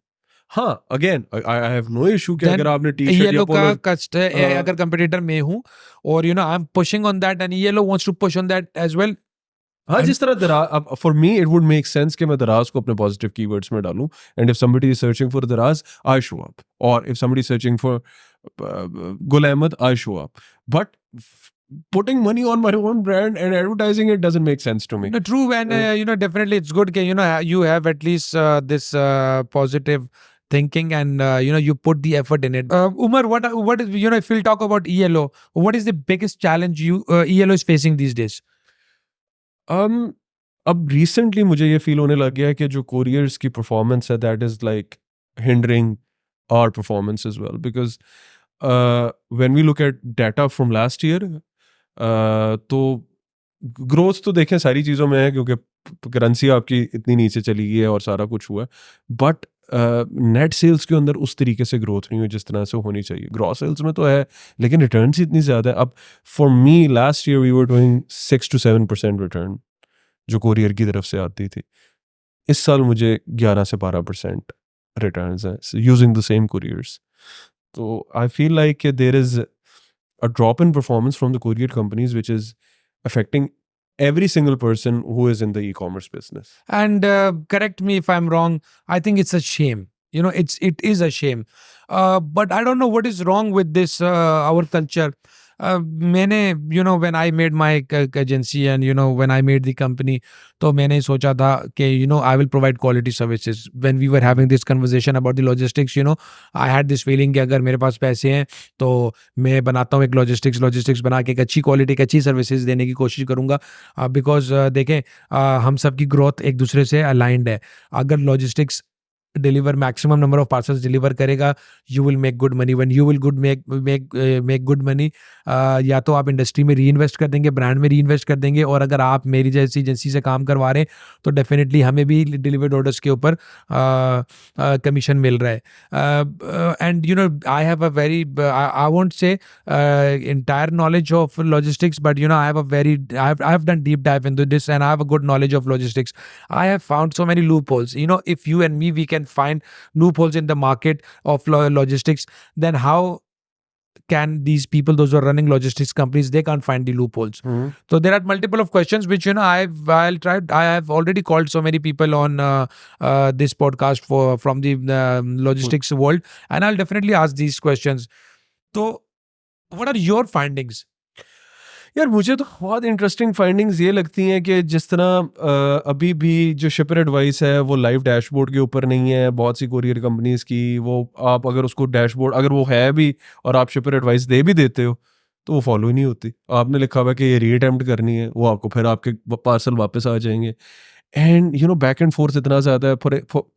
Speaker 2: हाँ, again I have no issue कि अगर आपने टी-शर्ट या
Speaker 1: ELO का
Speaker 2: पोलो,
Speaker 1: कस्ट है, अगर कंपटीटर मैं हूं और I am pushing on that and ELO wants to push on that as well.
Speaker 2: हाँ, जिस तरह Daraz, for me it would make sense कि मैं दराज को अपने पॉजिटिव कीवर्ड्स में डालूं, and if somebody is searching for Daraz, I show up, और if somebody searching for Gul Ahmed, I show up. But putting money on my own brand and advertising it doesn't make sense to me.
Speaker 1: No, true, and definitely it's good. You have at least this positive thinking, and you put the effort in it. Umar, what is, if we'll talk about ELO, what is the biggest challenge ELO is facing these days?
Speaker 2: अब recently मुझे ये feel होने लग गया है कि जो couriers की परफॉर्मेंस है, that is like hindering our performance as well, because when we look at data from last year, तो ग्रोथ तो देखें सारी चीज़ों में है क्योंकि करेंसी आपकी इतनी नीचे चली गई है और सारा कुछ हुआ है, बट नेट सेल्स के अंदर उस तरीके से ग्रोथ नहीं हुई जिस तरह से होनी चाहिए. ग्रॉस सेल्स में तो है, लेकिन रिटर्न इतनी ज़्यादा है. अब for me last year we were doing 6 to 7% return जो कोरियर की तरफ से आती थी. इस साल मुझे 11 से 12% रिटर्न है यूजिंग द सेम कुरियर्स. तो I feel like there is a drop in performance from the courier companies, which is affecting every single person who is in the e-commerce business.
Speaker 1: And correct me if I'm wrong. I think it's a shame. It is a shame. But I don't know what is wrong with this our culture. मैंने when I made my agency and when I made the company, तो मैंने सोचा था कि I will provide quality services. When we were having this conversation about the logistics, I had this feeling कि अगर मेरे पास पैसे हैं तो मैं बनाता हूँ एक लॉजिस्टिक्स बना के एक अच्छी क्वालिटी की अच्छी सर्विसेज देने की कोशिश करूँगा. बिकॉज देखें, हम सबकी ग्रोथ एक दूसरे से अलाइंड है. अगर logistics deliver maximum number of parcels deliver करेगा, you will make good money. When you will make good money, या तो आप इंडस्ट्री में री इन्वेस्ट कर देंगे, ब्रांड में री इन्वेस्ट कर देंगे, और अगर आप मेरी जैसी एजेंसी से काम करवा रहे हैं तो डेफिनेटली हमें भी डिलीवर्ड ऑर्डर्स के ऊपर कमीशन मिल रहा है. And I have a very, I won't say entire knowledge of logistics, but I have a very I have done deep dive into this, and I have a good knowledge of logistics. I have found so many loopholes. If you and me, we can find loopholes in the market of logistics, then how can these people, those who are running logistics companies, they can't find the loopholes? So there are multiple of questions which I have already called so many people on this podcast from the logistics world, and I'll definitely ask these questions. So what are your findings?
Speaker 2: यार मुझे तो बहुत interesting findings ये लगती हैं कि जिस तरह अभी भी जो शिपर एडवाइस है वो लाइव डैशबोर्ड के ऊपर नहीं है बहुत सी कोरियर कंपनीज की. वो आप अगर उसको डैशबोर्ड अगर वो है भी और आप शिपर एडवाइस दे भी देते हो तो वो फॉलो ही नहीं होती. आपने लिखा हुआ है कि ये रीअटेम्प्ट करनी है, वो आपको फिर आपके पार्सल वापस आ जाएंगे. एंड बैक एंड फोर्थ इतना ज़्यादा है.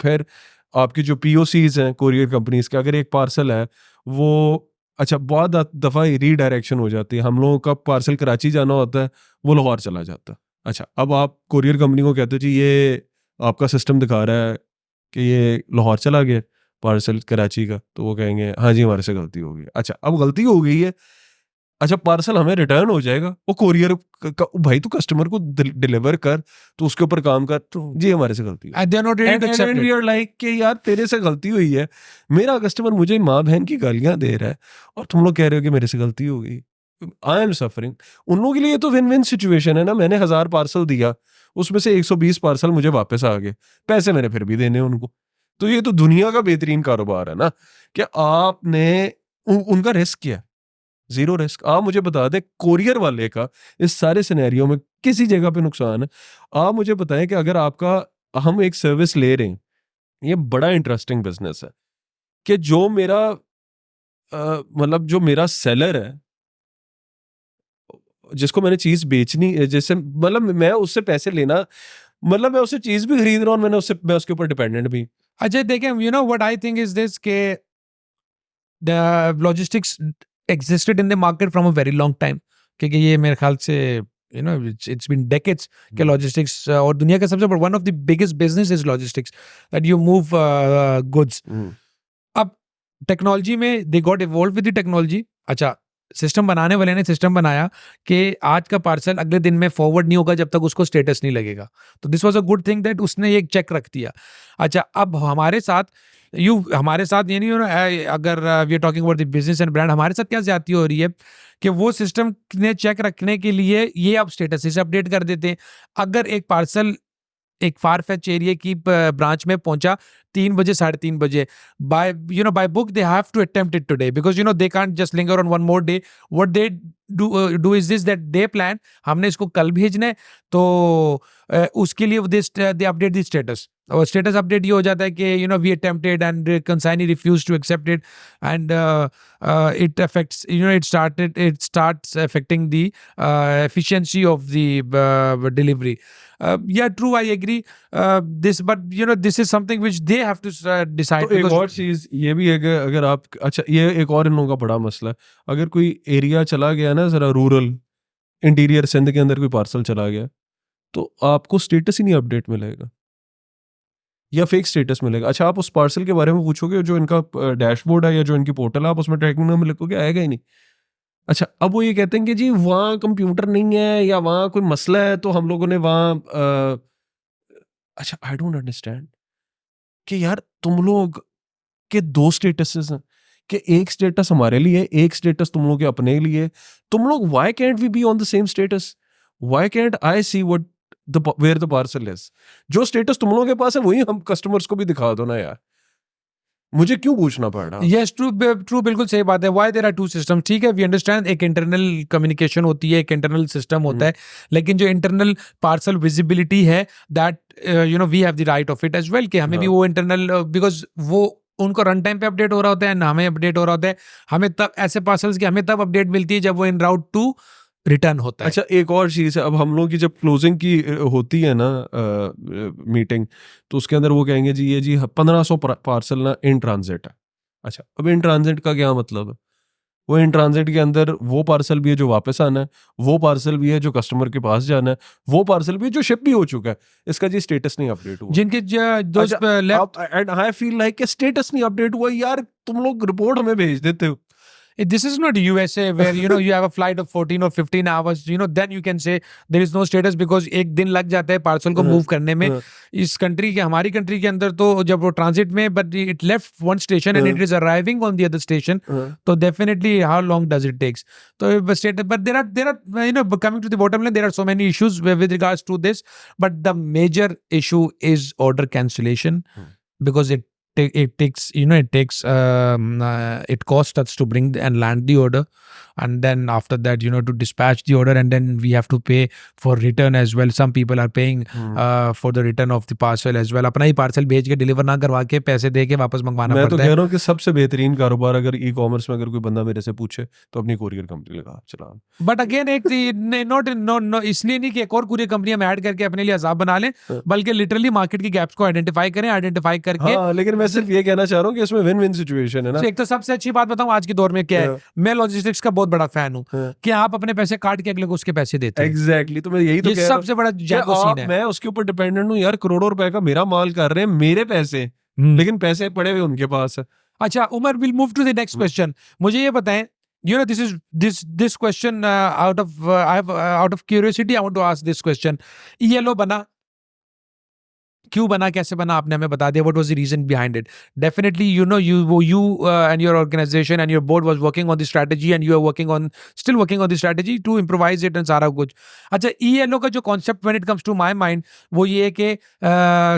Speaker 2: फिर आपकी जो POCs हैं कोरियर कंपनीज के, अगर एक पार्सल है वो अच्छा बहुत दफ़ा रीडायरेक्शन हो जाती है. हम लोगों का पार्सल कराची जाना होता है, वो लाहौर चला जाता है. अच्छा, अब आप कोरियर कंपनी को कहते हो जी ये आपका सिस्टम दिखा रहा है कि ये लाहौर चला गया पार्सल कराची का, तो वो कहेंगे हाँ जी हमारे से गलती हो गई. अच्छा, अब गलती हो गई है, अच्छा पार्सल हमें रिटर्न हो जाएगा. वो कोरियर भाई तो कस्टमर को डिलीवर कर, तो उसके ऊपर काम कर, तो जी हमारे से गलती हुई.
Speaker 1: And they're not ready to accept
Speaker 2: And we
Speaker 1: it.
Speaker 2: are like कि यार तेरे से गलती हुई है, मेरा कस्टमर मुझे माँ बहन की गालियां दे रहा है और तुम लोग कह रहे हो कि मेरे से गलती हो गई. I am suffering. उन लोगों के लिए तो विन विन सिचुएशन है ना. मैंने 1000 पार्सल दिया, उसमें से 120 पार्सल मुझे वापस आ गए, पैसे मैंने फिर भी देने उनको. तो ये तो दुनिया का बेहतरीन कारोबार है ना कि आपने उनका रिस्क किया, जीरो रिस्क. आप मुझे बता दें कोरियर वाले का इस सारे सिनेरियो में किसी जगह पे नुकसान है. आप मुझे बताएं कि अगर आपका हम एक सर्विस ले रहे हैं, ये बड़ा इंटरेस्टिंग बिजनेस है कि जो मेरा मतलब जो मेरा सेलर है जिसको मैंने चीज बेचनी है, जैसे मतलब मैं उससे पैसे लेना, मतलब मैं उससे चीज भी खरीद रहा हूँ, मैं उसके ऊपर डिपेंडेंट भी.
Speaker 1: Ajay, देखें, what I think is this, के the logistics existed in the market from a very long time. क्योंकि ये मेरे ख्याल से it's been decades के logistics और दुनिया का सबसे बड़ा one of the biggest business is logistics, that you move goods. अब टेक्नोलॉजी में they got evolved with the technology. अच्छा, सिस्टम बनाने वाले ने सिस्टम बनाया कि आज का पार्सल अगले दिन में फॉरवर्ड नहीं होगा जब तक उसको स्टेटस नहीं लगेगा. तो this was a good thing that उसने एक चेक रख दिया. अच्छा, अब हमारे साथ ये नहीं हो रहा है. अगर we are talking about the business and brand, हमारे साथ क्या ज्यादती हो रही है कि वो सिस्टम ने चेक रखने के लिए ये अब स्टेटस से अपडेट कर देते हैं. अगर एक पार्सल एक फारफेच एरिया की ब्रांच में पहुंचा 3 बजे 3:30 बजे, by book they have to attempt it today, because they can't just linger on one more day. What they do is this, that they plan, हमने इसको कल भेजना है, तो उसके लिए they update the status. और स्टेटस अपडेट ये हो जाता है कि we attempted and consignee refused to accept it, and it affects it starts affecting the efficiency of the delivery. Yeah, true, I agree. But this is something which they have to decide.
Speaker 2: तो एक और चीज ये भी है कि अगर आप, अच्छा ये एक और इन लोगों का बड़ा मसला है, अगर कोई एरिया चला गया ना जरा रूरल इंटीरियर सिंध के अंदर कोई पार्सल चला गया, तो आपको स्टेटस ही नहीं अपडेट मिलेगा या फेक स्टेटस मिलेगा. अच्छा, आप उस पार्सल के बारे में पूछोगे, जो इनका डैशबोर्ड है या जो इनकी पोर्टल है, आप उसमें ट्रैकिंग नंबर लिखोगे, आएगा ही नहीं. अच्छा, अब वो ये कहते हैं कि जी वहाँ कंप्यूटर नहीं है या वहाँ कोई मसला है, तो हम लोगों ने वहाँ अच्छा, आई डोंट अंडरस्टैंड कि यार तुम लोग के 2 स्टेटसेस हैं कि एक स्टेटस हमारे लिए, एक स्टेटस तुम लोग के अपने लिए, तुम लोग why can't we be on the same status, why can't I see what where the parcel is, जो स्टेटस तुम लोगों के पास है वही हम कस्टमर्स को भी दिखा दो ना यार, मुझे क्यों पूछना पड़ रहा?
Speaker 1: यस ट्रू ट्रू, बिल्कुल सही बात है. Why there are two system. ठीक है, वी अंडरस्टैंड एक इंटरनल कम्युनिकेशन होती है, एक इंटरनल सिस्टम होता है, लेकिन जो इंटरनल पार्सल विजिबिलिटी है that you know we have the right of it as well, कि हमें भी वो इंटरनल, बिकॉज वो उनको रन टाइम पे अपडेट हो रहा होता है ना, हमें अपडेट हो रहा होता है. हमें तब ऐसे पार्सल्स की हमें तब अपडेट मिलती है जब वो इन राउट टू रिटर्न होता है.
Speaker 2: अच्छा, एक और चीज़ है, अब हम लोग की जब क्लोजिंग की होती है ना मीटिंग, तो उसके अंदर वो कहेंगे जी ये जी 1500 पार्सल ना इन ट्रांजिट है. अच्छा, अब इन ट्रांजिट का क्या मतलब है? वो इन ट्रांजिट के अंदर वो पार्सल भी है जो वापस आना है, वो पार्सल भी है जो कस्टमर के पास जाना है, वो पार्सल भी है जो शिप भी हो चुका है, इसका जी स्टेटस नहीं अपडेट हुआ.
Speaker 1: जिनके दोस्त
Speaker 2: अच्छा,
Speaker 1: left.
Speaker 2: And I feel like कि स्टेटस नहीं अपडेट हुआ यार, तुम लोग रिपोर्ट हमें भेज देते हो.
Speaker 1: This is not USA where you know you have a flight of 14 or 15 hours, you know, then you can say there is no status because एक दिन लग जाता है पार्सल को मूव करने में. इस कंट्री के, हमारी कंट्री के अंदर तो जब वो ट्रांजिट में, but it left one station and it is arriving on the other station, तो definitely how long does it takes? तो but there are you know, coming to the bottom line, there are so many issues with regards to this, but the major issue is order cancellation, because it takes, you know, it costs us to bring and land the order, and then after that, you know, to dispatch the order, and then we have to pay for return as well. Some people are paying for the return of the parcel as well. अपना ही parcel भेज के deliver ना करवा के पैसे दे के वापस मंगवाना
Speaker 2: मैं
Speaker 1: पड़ता
Speaker 2: तो
Speaker 1: है.
Speaker 2: कह रहा हूँ कि सबसे बेहतरीन कारोबार अगर ई कॉमर्स में अगर कोई बंदा मेरे से पूछे तो अपनी कोरियर कंपनी लगा चला.
Speaker 1: बट अगेन एक नो इसलिए नहीं कि एक और कुरियर कंपनी हम ऐड करके अपने लिए अजाब बना लें, बल्कि लिटरली मार्केट की गैप्स को आइडेंटिफाई करें, आइडेंटिफाई करके.
Speaker 2: हाँ, लेकिन मैं सिर्फ ये कहना चाह रहा हूँ कि इसमें विन विन सिचुएशन है ना.
Speaker 1: एक तो सबसे अच्छी बात बताऊं आज के दौर में क्या है, मैं लॉजिस्टिक्स का बहुत बड़ा फैन हूं, कि आप अपने पैसे काट के अगले को उसके पैसे देते हैं.
Speaker 2: एग्जैक्टली, तो मैं यही तो
Speaker 1: ये
Speaker 2: कह रहा
Speaker 1: सबसे बड़ा जैको
Speaker 2: हूँ
Speaker 1: सीन
Speaker 2: कि
Speaker 1: है.
Speaker 2: मैं उसके ऊपर डिपेंडेंट हूँ यार, करोड़ों रुपए का मेरा माल कर रहे हैं, मेरे पैसे, लेकिन पैसे पड़े हुए उनके पास है.
Speaker 1: अच्छा Umar, will move to the next question. मुझे ये बताएं, you know, this question out of curiosity I want to ask this question. ELO बना क्यों बना, कैसे बना, आपने हमें बता दिया. What was the reason behind it? Definitely, you know, you and your organization and your board was working on the strategy, and you are still working on the strategy to improvise it and सारा कुछ. अच्छा, ELO का जो concept when it comes to my mind, वो ये है कि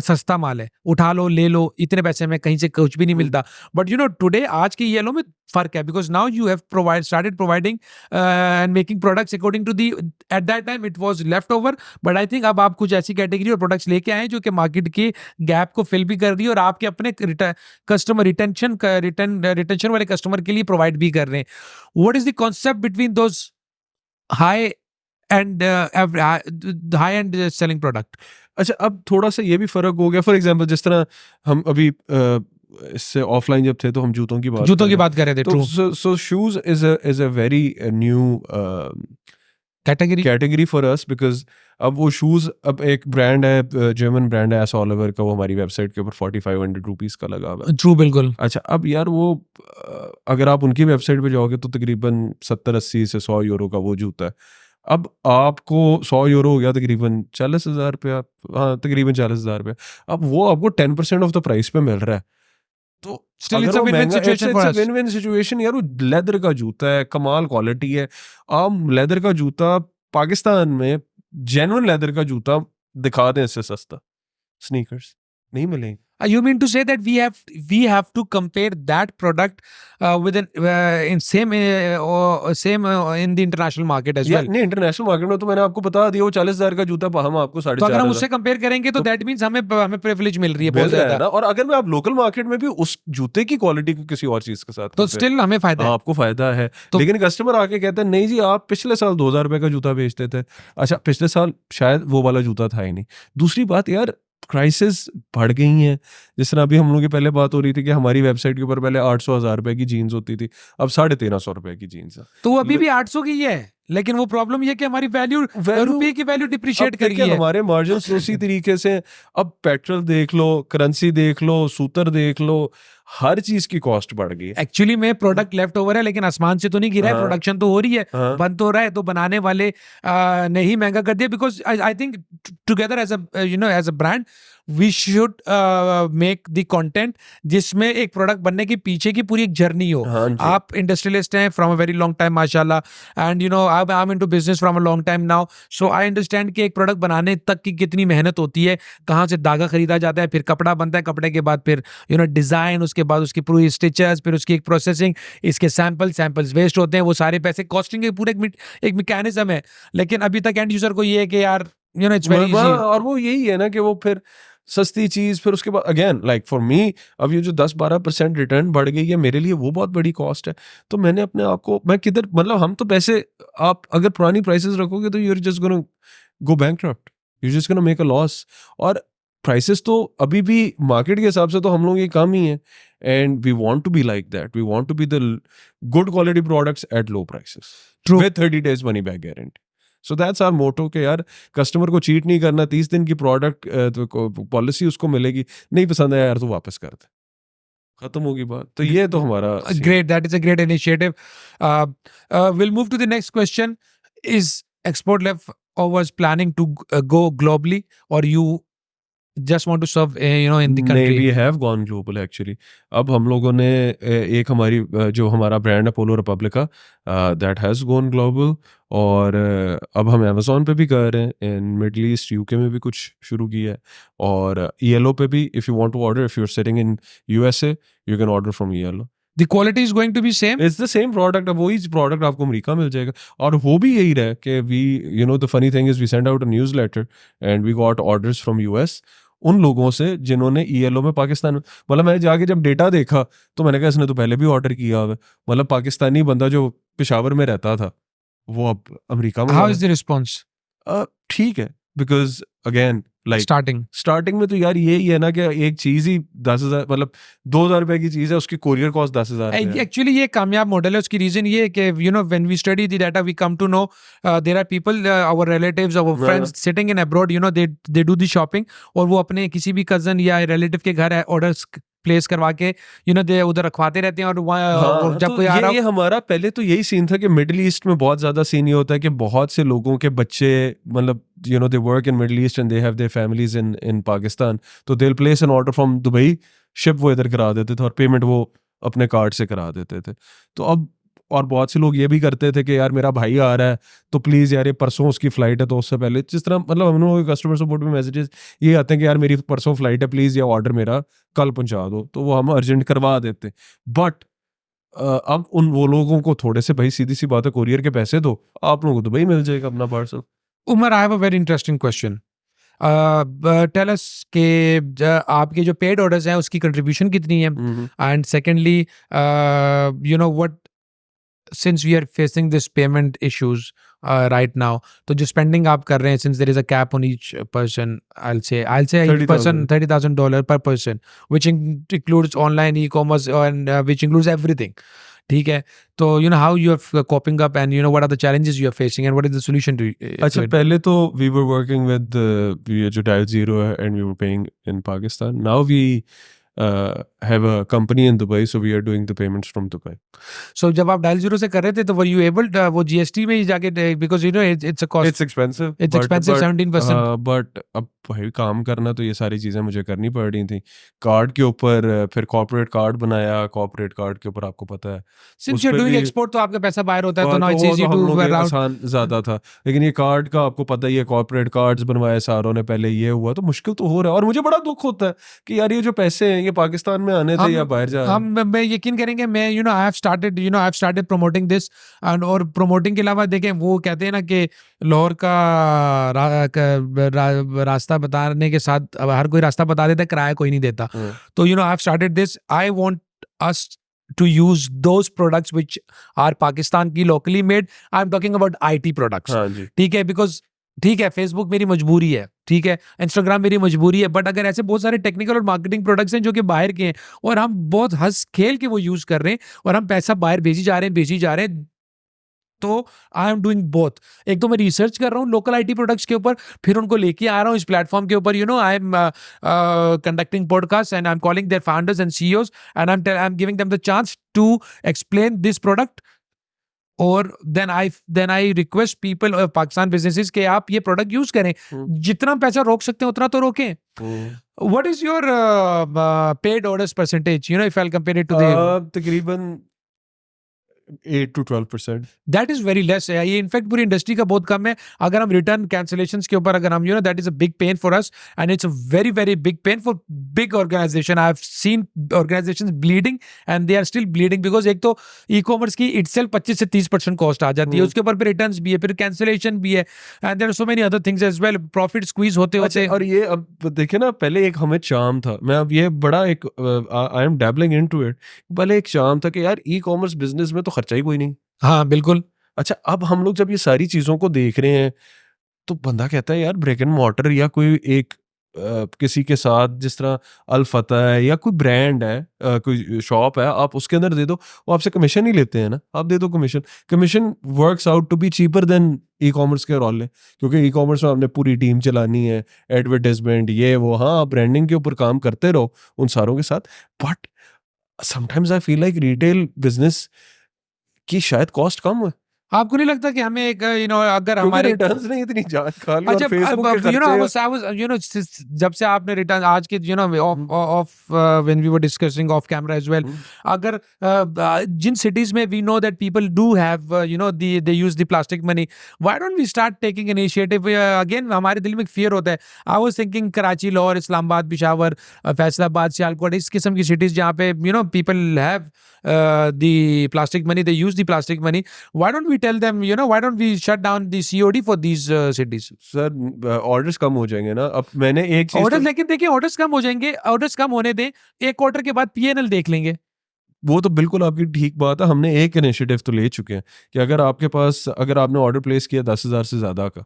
Speaker 1: सस्ता माल है, उठा लो ले लो, इतने पैसे में कहीं से कुछ भी नहीं मिलता. But you know, today आज के ELO में फर्क है, because now you have started providing and making products according to the, at that time it was leftover, but I think अब आप कुछ ऐसी कैटेगरी और प्रोडक्ट्स लेके आए जो कि मार्केट के गैप को फिल भी कर रही है, और आपके अपने कस्टमर रिटेंशन वाले कस्टमर के लिए प्रोवाइड भी कर रहे हैं. What is the concept between those high and selling product?
Speaker 2: अच्छा, अब थोड़ा सा ये भी फर्क हो गया. फॉर एग्जांपल, जिस तरह हम अभी इससे ऑफलाइन जब थे तो हम जूतों की बात
Speaker 1: कर रहे थे.
Speaker 2: तो so shoes is a very new category for us, because अब वो शूज, अब एक ब्रांड है, जर्मन ब्रांड है एस ऑलिवर का, वो हमारी वेबसाइट के ऊपर 4500 रुपीज का लगा हुआ है.
Speaker 1: ट्रू, बिल्कुल.
Speaker 2: अच्छा, अब यार वो अगर आप उनकी वेबसाइट पे जाओगे तो तकरीबन 70-80 से 100 यूरो का वो जूता है. अब आपको 100 यूरो हो गया तकरीबन 40,000 रुपया, हाँ तकरीबन 40,000 रुपया. अब वो आपको 10% ऑफ द प्राइस पे मिल रहा है. तो
Speaker 1: Still it's a win-win situation for us.
Speaker 2: Win win situation यार. वो लेदर का जूता है, कमाल क्वालिटी है. आप लेदर का जूता पाकिस्तान में, जेन्युइन लेदर का जूता दिखा दें इससे सस्ता स्नीकर्स नहीं मिलेंगे.
Speaker 1: You mean to say that we have to compare that product with in same in the international market as well?
Speaker 2: नहीं, इंटरनेशनल मार्केट में तो मैंने आपको बता दिया, वो 40,000 का जूता हम आपको 4,500.
Speaker 1: तो अगर हम उससे कंपेयर करेंगे तो दैट मींस हमें प्रिविलेज मिल रही है बहुत ज्यादा.
Speaker 2: और अगर मैं आप लोकल मार्केट में भी उस जूते की क्वालिटी को किसी और चीज के साथ,
Speaker 1: तो स्टिल हमें फायदा है.
Speaker 2: आपको फायदा है. लेकिन कस्टमर आके कहता है नहीं जी, आप पिछले साल 2,000 रुपए का जूता बेचते थे. अच्छा, पिछले साल शायद वो वाला जूता था ही नहीं. दूसरी बात यार, क्राइसिस बढ़ गई हैं. जिस तरह अभी हम लोगों की पहले बात हो रही थी कि हमारी वेबसाइट के ऊपर पहले 800,000 रुपए की जीन्स होती थी, अब 1,350 रुपए की जीन्स है.
Speaker 1: तो अभी भी 800 की है, लेकिन वो प्रॉब्लम ये कि हमारी वैल्यू रुपये की वैल्यू डिप्रिशिएट कर गई है.
Speaker 2: हमारे मार्जिन्स उसी तरीके से. अब पेट्रोल देख लो, करेंसी देख लो, सूतर देख लो, हर चीज की कॉस्ट बढ़ गई है.
Speaker 1: एक्चुअली में प्रोडक्ट लेफ्ट ओवर है, लेकिन आसमान से तो नहीं गिरा है. प्रोडक्शन तो हो रही है, बन तो रहा है, तो बनाने वाले ने ही महंगा कर दिया. Because I think together as a brand we should make the content जिसमें एक प्रोडक्ट बनने के पीछे की पूरी एक जर्नी हो.
Speaker 2: हाँ जी.
Speaker 1: आप इंडस्ट्रियलिस्ट हैं from a very long time माशाल्लाह, and you know I am into business from a long time now, so I understand कि एक प्रोडक्ट बनाने तक की कितनी मेहनत होती है, कहाँ से धागा खरीदा जाता है, फिर कपड़ा बनता है, कपड़े के बाद फिर यू नो डिजाइन, उसके बाद उसकी पूरी स्टिचेस, फिर उसकी एक प्रोसेसिंग, इसके सैंपल्स वेस्ट होते हैं, वो सारे पैसे कॉस्टिंग के पूरे एक मैकेनिज्म है. लेकिन अभी तक एंड यूजर को ये है कि यार you know it's very easy.
Speaker 2: और वो यही है ना कि वो फिर सस्ती चीज, फिर उसके बाद अगेन लाइक फॉर मी अब ये जो 10-12% रिटर्न बढ़ गई है मेरे लिए, वो बहुत बड़ी कॉस्ट है. तो मैंने अपने आप को, मैं किधर, मतलब हम तो पैसे, आप अगर पुरानी प्राइसेस रखोगे तो you're just gonna go bankrupt, you just gonna make a loss. और प्राइसेस तो अभी भी मार्केट के हिसाब से तो हम लोग ये कम ही है, and we want to be like that, we want to be the good quality products at low prices
Speaker 1: True.
Speaker 2: With 30 days money back guarantee. So that's our motto कि यार कस्टमर को चीट नहीं करना. 30 दिन की प्रोडक्ट पॉलिसी उसको मिलेगी, नहीं पसंद आया यार तो वापस कर दे, खत्म होगी बात. तो ये तो हमारा
Speaker 1: Great, that is a great initiative. We'll move to the next question. Is Export Lab was planning to go globally, or you just want to serve you know in the
Speaker 2: नहीं,
Speaker 1: country?
Speaker 2: We have gone global actually. अब हम लोगों ने एक हमारी जो हमारा brand है Polo Republica, that has gone global. और अब हम अमेजोन पे भी कर रहे हैं, इन मिडल ईस्ट यूके में भी कुछ शुरू किया है, और ईएलओ पे भी. If you want to order, if you are sitting in USA, you can order from ELO.
Speaker 1: The quality is going to be same.
Speaker 2: It's the same product. अब वही प्रोडक्ट आपको अमेरिका मिल जाएगा. और वो भी यही रहा कि we, you know, the funny thing is we send out a newsletter and we got orders from US, उन लोगों से जिन्होंने ईएलओ में पाकिस्तान, मतलब मैंने जाके जब डेटा देखा तो मैंने कहा इसने तो पहले भी ऑर्डर किया हुआ है. मतलब पाकिस्तानी बंदा जो पेशावर में रहता था वो अब अमेरिका में
Speaker 1: How
Speaker 2: जा
Speaker 1: is the response
Speaker 2: ठीक है, because again like
Speaker 1: starting?
Speaker 2: Starting में तो यार यही है ना कि एक चीज ही 10,000, मतलब 2,000 रुपए की चीज है, उसकी कोरियर कॉस्ट 10,000 है.
Speaker 1: Actually ये कामयाब मॉडल है. उसकी रीजन ये है कि you know when we study the data we come to know there are people our relatives, our friends sitting in abroad, you know they do the shopping, और वो अपने किसी भी कजन या रिलेटिव के घर ऑर्डर्स प्लेस करवा के यू नो दे उधर रखवाते रहते हैं, और
Speaker 2: हाँ,
Speaker 1: जब
Speaker 2: तो
Speaker 1: कोई आ रहा
Speaker 2: ये हमारा पहले तो यही सीन था कि मिडिल ईस्ट में बहुत ज्यादा सीन ये होता है कि बहुत से लोगों के बच्चे, मतलब you know they work in Middle East and they have their families in Pakistan, तो they will place an order from Dubai, ship वो इधर करा देते थे और पेमेंट वो अपने कार्ड से करा देते थे. तो अब और बहुत से लोग ये भी करते थे कि यार मेरा भाई आ रहा है तो प्लीज यार ये परसों उसकी फ्लाइट है, तो उससे पहले जिस तरह, मतलब हम लोग कस्टमर सपोर्ट में मैसेजेस ये आते हैं कि यार मेरी परसों फ्लाइट है, प्लीज ये ऑर्डर मेरा कल पहुंचा दो, तो वो हम अर्जेंट करवा देते. बट अब उन वो लोगों को थोड़े से, भाई सीधी सी बात है, कोरियर के पैसे दो, आप लोगों को दुबई मिल जाएगा अपना parcel.
Speaker 1: Umar, I have a very interesting question. Tell us कि आपके जो पेड ऑर्डर्स हैं उसकी कंट्रीब्यूशन कितनी है, and secondly you know what, since we are facing this payment issues right now, तो जो spending आप कर रहे हैं, since there is a cap on each person, I'll say each person $30,000 per person, which includes online e-commerce and which includes everything. ठीक है, तो you know how you are coping up, and you know what are the challenges you are facing and what is the solution to
Speaker 2: अच्छा,
Speaker 1: it?
Speaker 2: पहले तो we were working with जो Dial Zero है and we were paying in Pakistan. Now we have a company in Dubai, so we are doing the payments from Dubai.
Speaker 1: So जब आप Dial Zero से कर रहे थे तो were you able to, वो GST में ही जाके, because you know it's a cost,
Speaker 2: It's expensive.
Speaker 1: it's expensive, 17%.
Speaker 2: But अब भाई काम करना तो ये सारी चीज़ें मुझे करनी पड़ रही थी. कार्ड के ऊपर फिर कॉर्पोरेट कार्ड बनाया, कॉर्पोरेट कार्ड के ऊपर आपको पता है
Speaker 1: Since
Speaker 2: उस
Speaker 1: you're
Speaker 2: पे
Speaker 1: doing
Speaker 2: भी-
Speaker 1: export तो आपका पैसा बाहर होता है, तो now it's
Speaker 2: वो
Speaker 1: easy
Speaker 2: तो हम
Speaker 1: to
Speaker 2: लोग
Speaker 1: route.
Speaker 2: आसान ज़्यादा था. लेकिन ये कार्ड का आपको पता ही है, कॉर्पोरेट कार्ड्स बनवाए सारों ने, पहले ये हुआ तो मुश्किल तो हो रहा है. और मुझे बड़ा दुख होता है कि यार ये जो पैसे हैं ये पाकिस्तान में आने थे या बाहर जा रहे हैं.
Speaker 1: मैं यकीन करेंगे, मैं you know I have started promoting this, and और promoting के अलावा देखें, वो कहते हैं ना कि लाहौर का रास्ता बताने के साथ अब हर कोई रास्ता बता देता है, किराया कोई नहीं देता. तो you know I have started this. I want us to use those products which are Pakistan की locally made. I'm talking about IT products.
Speaker 2: हाँ जी.
Speaker 1: ठीक है, because ठीक है, फेसबुक मेरी मजबूरी है, ठीक है, इंस्टाग्राम मेरी मजबूरी है, बट अगर ऐसे बहुत सारे टेक्निकल और मार्केटिंग प्रोडक्ट्स हैं जो कि बाहर के हैं और हम बहुत हंस खेल के वो यूज कर रहे हैं और हम पैसा बाहर भेजी जा रहे हैं, तो आई एम डूइंग बोथ. एक तो मैं रिसर्च कर रहा हूँ लोकल आईटी प्रोडक्ट्स के ऊपर, फिर उनको लेके आ रहा हूँ इस प्लेटफॉर्म के ऊपर. You know I am conducting podcast and I am calling their founders and CEOs and I am giving them the chance to explain this product और then I request people Pakistan businesses कि आप ये product use करें, जितना पैसा रोक सकते हैं उतना तो रोकें. What is your paid orders percentage? You know, if I'll compare it to the
Speaker 2: तकरीबन 8 to 12%.
Speaker 1: that is very less है. ये इनफैक्ट पूरी इंडस्ट्री का बहुत कम है. अगर हम रिटर्न कैंसिलेशंस के ऊपर अगर हम that is a big pain for us and it's a very very big pain for big organization. I have seen organizations bleeding and they are still bleeding because एक तो e-commerce की itself 25 से 30% cost आ जाती है, उसके ऊपर फिर returns भी है, फिर कैंसिलेशन भी है, and there are so many other things as well. Profit squeeze होते होते.
Speaker 2: और ये अब देखिए ना, पहले एक हमें चार्म था, मैं अब ये बड़ा एक आई एम डैबलिंग इनटू इट. पहले एक चार्म था कि यार ई कॉमर्स बिजनेस में तो खर्चा ही कोई नहीं.
Speaker 1: हाँ बिल्कुल.
Speaker 2: अच्छा, अब हम लोग जब ये सारी चीजों को देख रहे हैं तो बंदा कहता है यार ब्रेक एंड मॉर्टर या कोई एक किसी के साथ जिस तरह अल फतह है या कोई ब्रांड है, कोई शॉप है, आप उसके अंदर दे दो, वो आपसे कमीशन ही लेते हैं ना. आप दे दो commission works out to be cheaper than e commerce के रोल, क्योंकि ई कॉमर्स में आपने पूरी टीम चलानी है, एडवर्टाइजमेंट ये वो. हाँ, आप ब्रांडिंग के ऊपर काम करते रहो उन सारों के साथ, but sometimes I feel like retail business की शायद कॉस्ट कम है.
Speaker 1: आपको नहीं लगता कि हमें एक अगर हमारे
Speaker 2: रिटर्न्स नहीं इतनी जान खाली और
Speaker 1: अच्छा
Speaker 2: फेसबुक के खर्चे.
Speaker 1: जब से आपने रिटर्न आज के off when we were discussing off camera as well, अगर जिन सिटीज में we know that people do have they use the plastic money, why don't we start taking initiative. Again हमारे दिल में एक फियर होता है. I was thinking Karachi, Lahore, Islamabad, Peshawar, Faisalabad, Sialkot, इस किस्म की सिटीज जहाँ पे people have the plastic money, they use the plastic money. Why don't we tell them, why don't we shut down the COD for these cities?
Speaker 2: Sir orders कम हो जाएंगे ना. अब मैंने एक चीज
Speaker 1: ऑर्डर्स, लेकिन देखिए ऑर्डर्स कम हो जाएंगे, ऑर्डर्स कम होने दें, एक क्वार्टर के बाद PNL देख लेंगे.
Speaker 2: वो तो बिल्कुल आपकी ठीक बात है. हमने एक इनिशिएटिव तो ले चुके हैं कि अगर आपने ऑर्डर प्लेस किया 10,000 से ज्यादा का,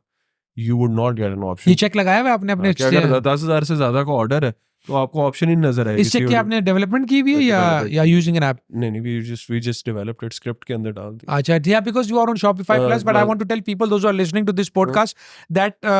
Speaker 2: you would not get an option.
Speaker 1: ये चेक लगाया हुआ आपने अपने?
Speaker 2: अगर 10,000 से ज्यादा का ऑर्डर है तो आपको ऑप्शन ही नजर आएगा.
Speaker 1: इस चेक की आपने डेवलपमेंट की हुई है या यूजिंग एन ऐप?
Speaker 2: नहीं, we just developed it, script के अंदर डाल दिया.
Speaker 1: अच्छा, yeah, because you are on Shopify Plus, but I want to tell people, those who are listening to this podcast, that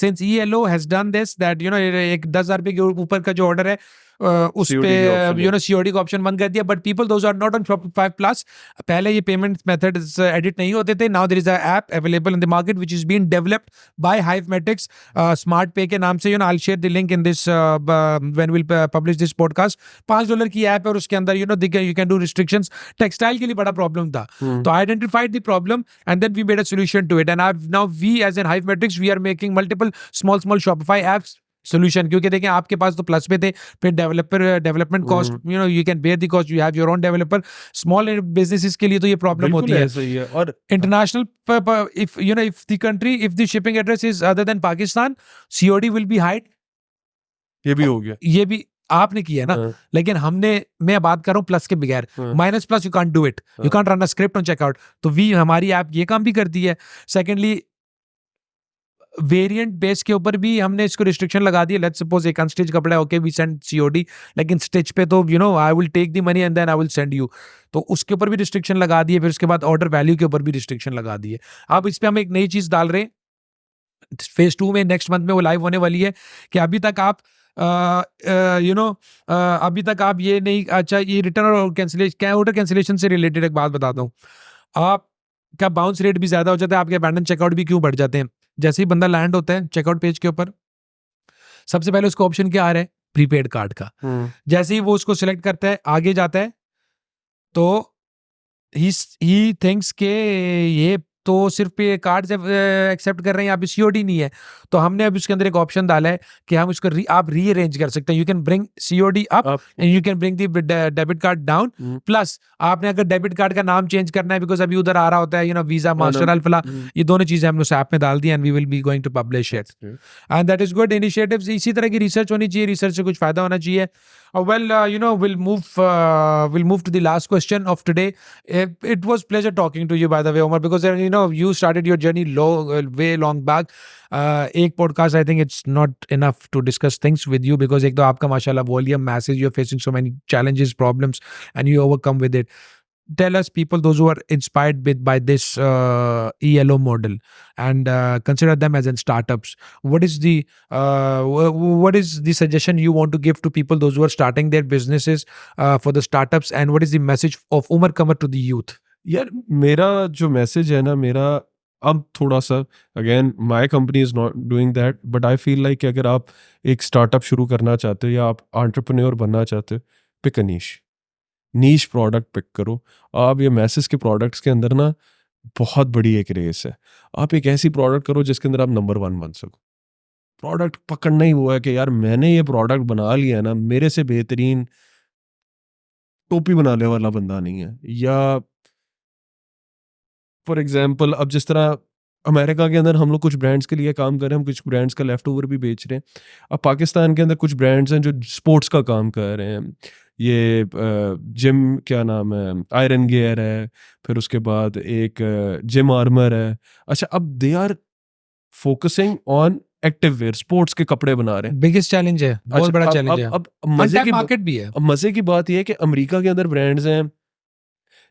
Speaker 1: since ELO has done this, that एक 10,000 रुपए के ऊपर का जो ऑर्डर है उस पे COD का ऑप्शन बंद कर दिया. But people those are not on Shopify Plus, पहले ये पेमेंट मेथड्स एडिट नहीं होते थे. Now there is a app available in the market which is being developed by Hivematics, smart pay के नाम से. I will share the link in this when will publish this podcast. $5 की app है और उसके अंदर you can do restrictions. Textile के लिए बड़ा प्रॉब्लम था, तो I identified the problem and then we made a solution to it. And now we as an Hivematics we are making multiple small Shopify apps solution. क्योंकि देखें आपके पास तो plus पे थे, फिर development cost, you can bear the cost, you have your own developer. Small businesses के लिए तो ये प्रॉब्लम होती है.
Speaker 2: और
Speaker 1: international, if the country, if the shipping address is other than Pakistan, COD will be high.
Speaker 2: ये भी हो गया,
Speaker 1: ये भी आपने किया ना. लेकिन मैं बात कर रहा हूँ प्लस के बगैर. Minus plus you can't do it, you can't run a script on checkout. तो हमारी ऐप ये काम भी करती है. सेकेंडली, वेरिएंट बेस के ऊपर भी हमने इसको रिस्ट्रिक्शन लगा दी. लेट्स सपोज एक अनस्टिच कपड़ा है, ओके वी सेंड COD, लेकिन स्टिच पे तो I will take the money and then I will send you. तो उसके ऊपर भी रिस्ट्रिक्शन लगा दिए. फिर उसके बाद ऑर्डर वैल्यू के ऊपर भी रिस्ट्रिक्शन लगा दिए. अब इस पे हम एक नई चीज डाल रहे हैं फेज 2 में, नेक्स्ट मंथ में वो लाइव होने वाली है, कि अभी तक आप अभी तक आप ये नहीं. अच्छा, ये रिटर्न और कैंसिलेशन, ऑर्डर कैंसिलेशन से रिलेटेड एक बात बताता हूँ. आपका बाउंस रेट भी ज्यादा हो जाता है, आपके अबैंडन चेकआउट भी क्यों बढ़ जाते हैं. जैसे ही बंदा लैंड होता है चेकआउट पेज के ऊपर, सबसे पहले उसको ऑप्शन क्या आ रहा है? प्रीपेड कार्ड का. जैसे ही वो उसको सिलेक्ट करता है, आगे जाता है, तो ही थिंक्स के ये तो सिर्फ पे कार्ड से एक्सेप्ट कर रहे हैं, यहाँ पे COD नहीं है. तो हमने अब इसके अंदर एक ऑप्शन डाला है कि हम इसको आप रीअरेंज कर सकते हैं. You can bring COD up and you can bring the debit card down. Plus आपने अगर डेबिट कार्ड का नाम चेंज करना है, बिकॉज अभी उधर आ रहा होता है वीजा, मास्टर, अल्फला, ये दोनों चीजें हमने उस ऐप में डाल दी and we will be going to publish it. And that is good initiatives. इसी तरह की रिसर्च होनी चाहिए, रिसर्च से कुछ फायदा होना चाहिए. We'll move to the last question of today. It was pleasure talking to you, by the way, Omar, because you started your journey way long back. एक podcast, I think it's not enough to discuss things with you, because एक तो आपका माशाल्लाह volume massive, you're facing so many challenges, problems, and you overcome with it. Tell us, people, those who are inspired by this ELO model and consider them as in startups, what is the suggestion you want to give to people, those who are starting their businesses, for the startups, and what is the message of Umar Qamar to the youth?
Speaker 2: यार मेरा जो message है ना, मेरा अब थोड़ा सा, again my company is not doing that, but I feel like कि अगर आप एक स्टार्टअप शुरू करना चाहते हो या आप एंटरप्रेन्योर बनना चाहते हो, pick a niche product pick करो। आप ये मैसेज के प्रोडक्ट्स के अंदर ना बहुत बड़ी एक रेस है। आप एक ऐसी प्रोडक्ट करो जिसके अंदर आप नंबर 1 बन सको। प्रोडक्ट पकड़ना ही वो है कि यार मैंने ये प्रोडक्ट बना लिया है ना, मेरे से बेहतरीन टोपी बनाने वाला बंदा नहीं है। या फॉर एग्जाम्पल, अब जिस तरह अमेरिका के अंदर हम लोग कुछ ब्रांड्स के लिए काम कर रहे हैं, हम कुछ ब्रांड्स का लेफ्ट ओवर भी बेच रहे हैं। अब पाकिस्तान के अंदर कुछ ब्रांड्स हैं जो स्पोर्ट्स का काम कर रहे हैं। ये जिम, क्या नाम है, आयरन गियर है, फिर उसके बाद एक जिम आर्मर है। अच्छा, अब they are focusing on active wear, sports के कपड़े बना रहे हैं।
Speaker 1: बिगेस्ट चैलेंज है, बहुत
Speaker 2: अच्छा,
Speaker 1: बड़ा चैलेंज है।
Speaker 2: अब मजे
Speaker 1: अनटैप्ड
Speaker 2: की
Speaker 1: मार्केट भी है।
Speaker 2: अब मजे की बात यह है कि अमेरिका के अंदर ब्रांड्स हैं,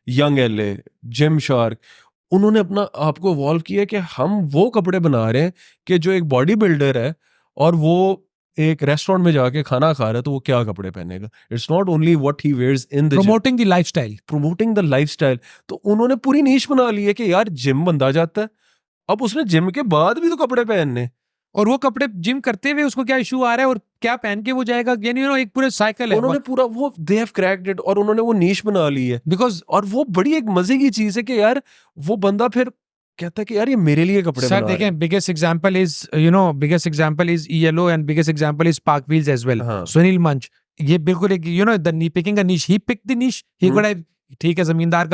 Speaker 2: यंग एलए, जिम शार्क, उन्होंने अपना आपको इवॉल्व किया कि हम वो कपड़े बना रहे हैं कि जो एक बॉडी बिल्डर है और वो एक रेस्टोरेंट में जाके खाना खा रहा है तो वो क्या कपड़े पहनेगा। It's not only what he wears in the
Speaker 1: promoting the lifestyle.
Speaker 2: Promoting the lifestyle. तो उन्होंने पूरी नीश बना ली है कि यार जिम बंदा जाता है, अब उसने जिम के बाद भी तो कपड़े पहनने,
Speaker 1: और वो कपड़े जिम करते हुए उसको क्या इशू आ रहा है और क्या पहन के वो जाएगा, यानी एक पूरे साइकिल है।
Speaker 2: उन्होंने पूरा वो दे हैव क्रैक्ड इट और उन्होंने वो नीश बना ली है।
Speaker 1: बिकॉज
Speaker 2: और वो बड़ी एक मजे की चीज है कि यार वो बंदा फिर कहता है कि यार ये मेरे लिए कपड़े
Speaker 1: सर
Speaker 2: बना रहे हैं।
Speaker 1: देखें, biggest example is ELO and biggest example is Park Wheels as well.
Speaker 2: हाँ।
Speaker 1: सुनील मंच, ये बिल्कुल एक द पिकिंग अ निश, ही पिक द निश, ही कुड हैव, ठीक है, जमींदार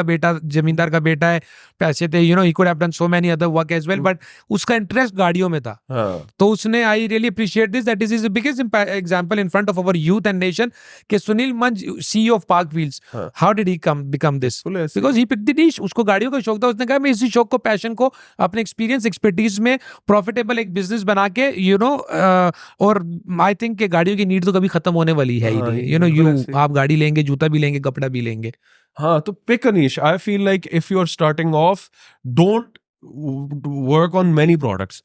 Speaker 1: का बेटा है, पैसे थे, he could have done so many other work as well, but उसका इंटरेस्ट गाड़ियों में था।
Speaker 2: हाँ।
Speaker 1: तो उसने, I really appreciate this, that is the biggest example in front of our youth and nation कि Sunil Munj, CEO of PakWheels,
Speaker 2: हाँ।
Speaker 1: How did he become this?
Speaker 2: बिल्कुल ऐसे।
Speaker 1: बिकॉज ही पिक द निश, उसको गाड़ियों का शौक था, उसने कहा मैं इसी शौक को, पैशन को अपने एक्सपीरियंस एक्सपर्टीज में प्रॉफिटेबल एक बिजनेस बना के और आई थिंक कि गाड़ियों की नीड तो कभी खत्म होने वाली है ही
Speaker 2: हाँ,
Speaker 1: नहीं।
Speaker 2: बिल्कुल ऐसे।
Speaker 1: आप गाड़ी लेंगे, जूता भी लेंगे, कपड़ा भी लेंगे।
Speaker 2: हाँ, तो pick a niche. I feel like if you're starting off, don't work on many products.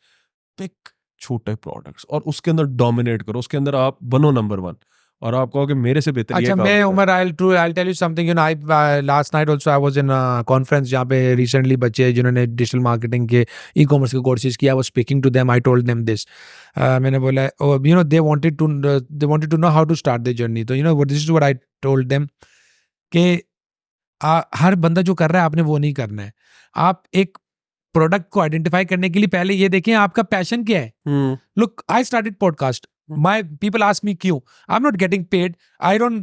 Speaker 2: Pick छोटे products और उसके अंदर dominate करो, उसके अंदर आप बनो नंबर 1 और आप कहो कि मेरे से बेहतर ये
Speaker 1: अच्छा,
Speaker 2: काम
Speaker 1: मैं
Speaker 2: होता है।
Speaker 1: Umar, I'll tell you something. I last night also I was in a conference जहाँ पे recently बच्चे जिन्होंने डिजिटल मार्केटिंग के, ई-कॉमर्स के कोर्सेज किया, I was speaking to them. I told them this. मैंने बोला, they wanted to know how to start their journey. तो this is what I told them कि हर बंदा जो कर रहा है आपने वो नहीं करना है। आप एक प्रोडक्ट को आइडेंटिफाई करने के लिए पहले ये देखें आपका पैशन क्या है। Look, I started podcast, my people ask me क्यों, I am not getting paid, I don't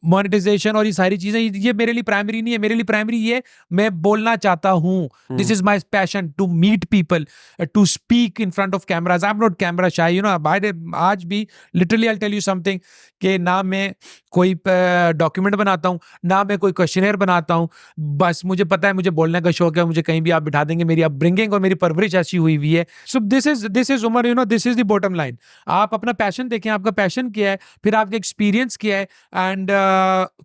Speaker 1: monetization और ये सारी चीजें, ये मेरे लिए प्राइमरी नहीं है। मेरे लिए प्राइमरी ये, मैं बोलना चाहता हूँ, this is my passion, to meet people, to speak in front of cameras. I am not camera shy, आज भी literally I tell you something कि ना मैं कोई डॉक्यूमेंट बनाता हूँ, ना मैं कोई क्वेश्चनर बनाता हूँ, बस मुझे पता है मुझे बोलने का शौक है, मुझे कहीं भी आप बिठा देंगे, मेरी अपब्रिंगिंग और मेरी परवरिश ऐसी हुई हुई है। So this is Umar, this is the bottom line. आप अपना पैशन देखें, आपका पैशन क्या है, फिर आपका एक्सपीरियंस क्या है, एंड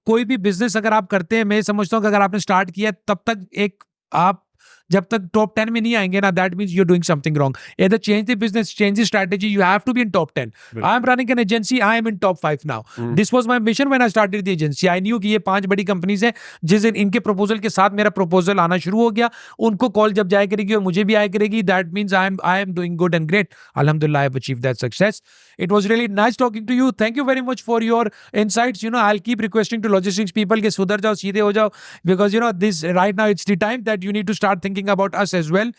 Speaker 1: कोई भी बिजनेस अगर आप करते हैं, मैं समझता हूँ कि अगर आपने स्टार्ट किया तब तक आप जब तक टॉप 10 में नहीं आएंगे ना, that means you are doing something wrong. Either change the business, change the strategy, you have to be in top 10. I am running an agency, I am in top 5 now. This was my mission when I started the agency. I knew कि ये 5 बड़ी companies हैं, जिस दिन इनके proposal के साथ मेरा प्रपोजल आना शुरू हो गया, उनको कॉल जब जाया करेगी और मुझे भी आया करेगी, that means I am doing good and great. Alhamdulillah, I have achieved that success. It was really nice talking to you. Thank you very much for your insights. I'll keep requesting to logistics people कि सुधर जाओ, सीधे हो जाओ, because this right now it's the time that you need to start thinking about us as well.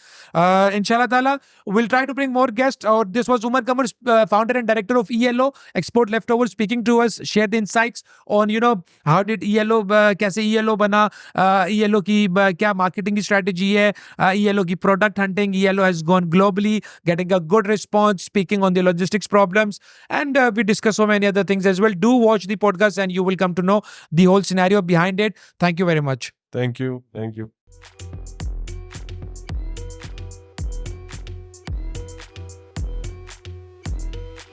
Speaker 1: Inshallah ta'ala, we'll try to bring more guests. Or this was Umar Qamar, founder and director of ELO Export Leftovers, speaking to us, share the insights on how did ELO, कैसे ELO बना, ELO की क्या marketing की strategy है, ELO की product hunting, ELO has gone globally, getting a good response, speaking on the logistics problems, and we discuss so many other things as well. Do watch the podcast and you will come to know the whole scenario behind it. Thank you very much.
Speaker 2: Thank you.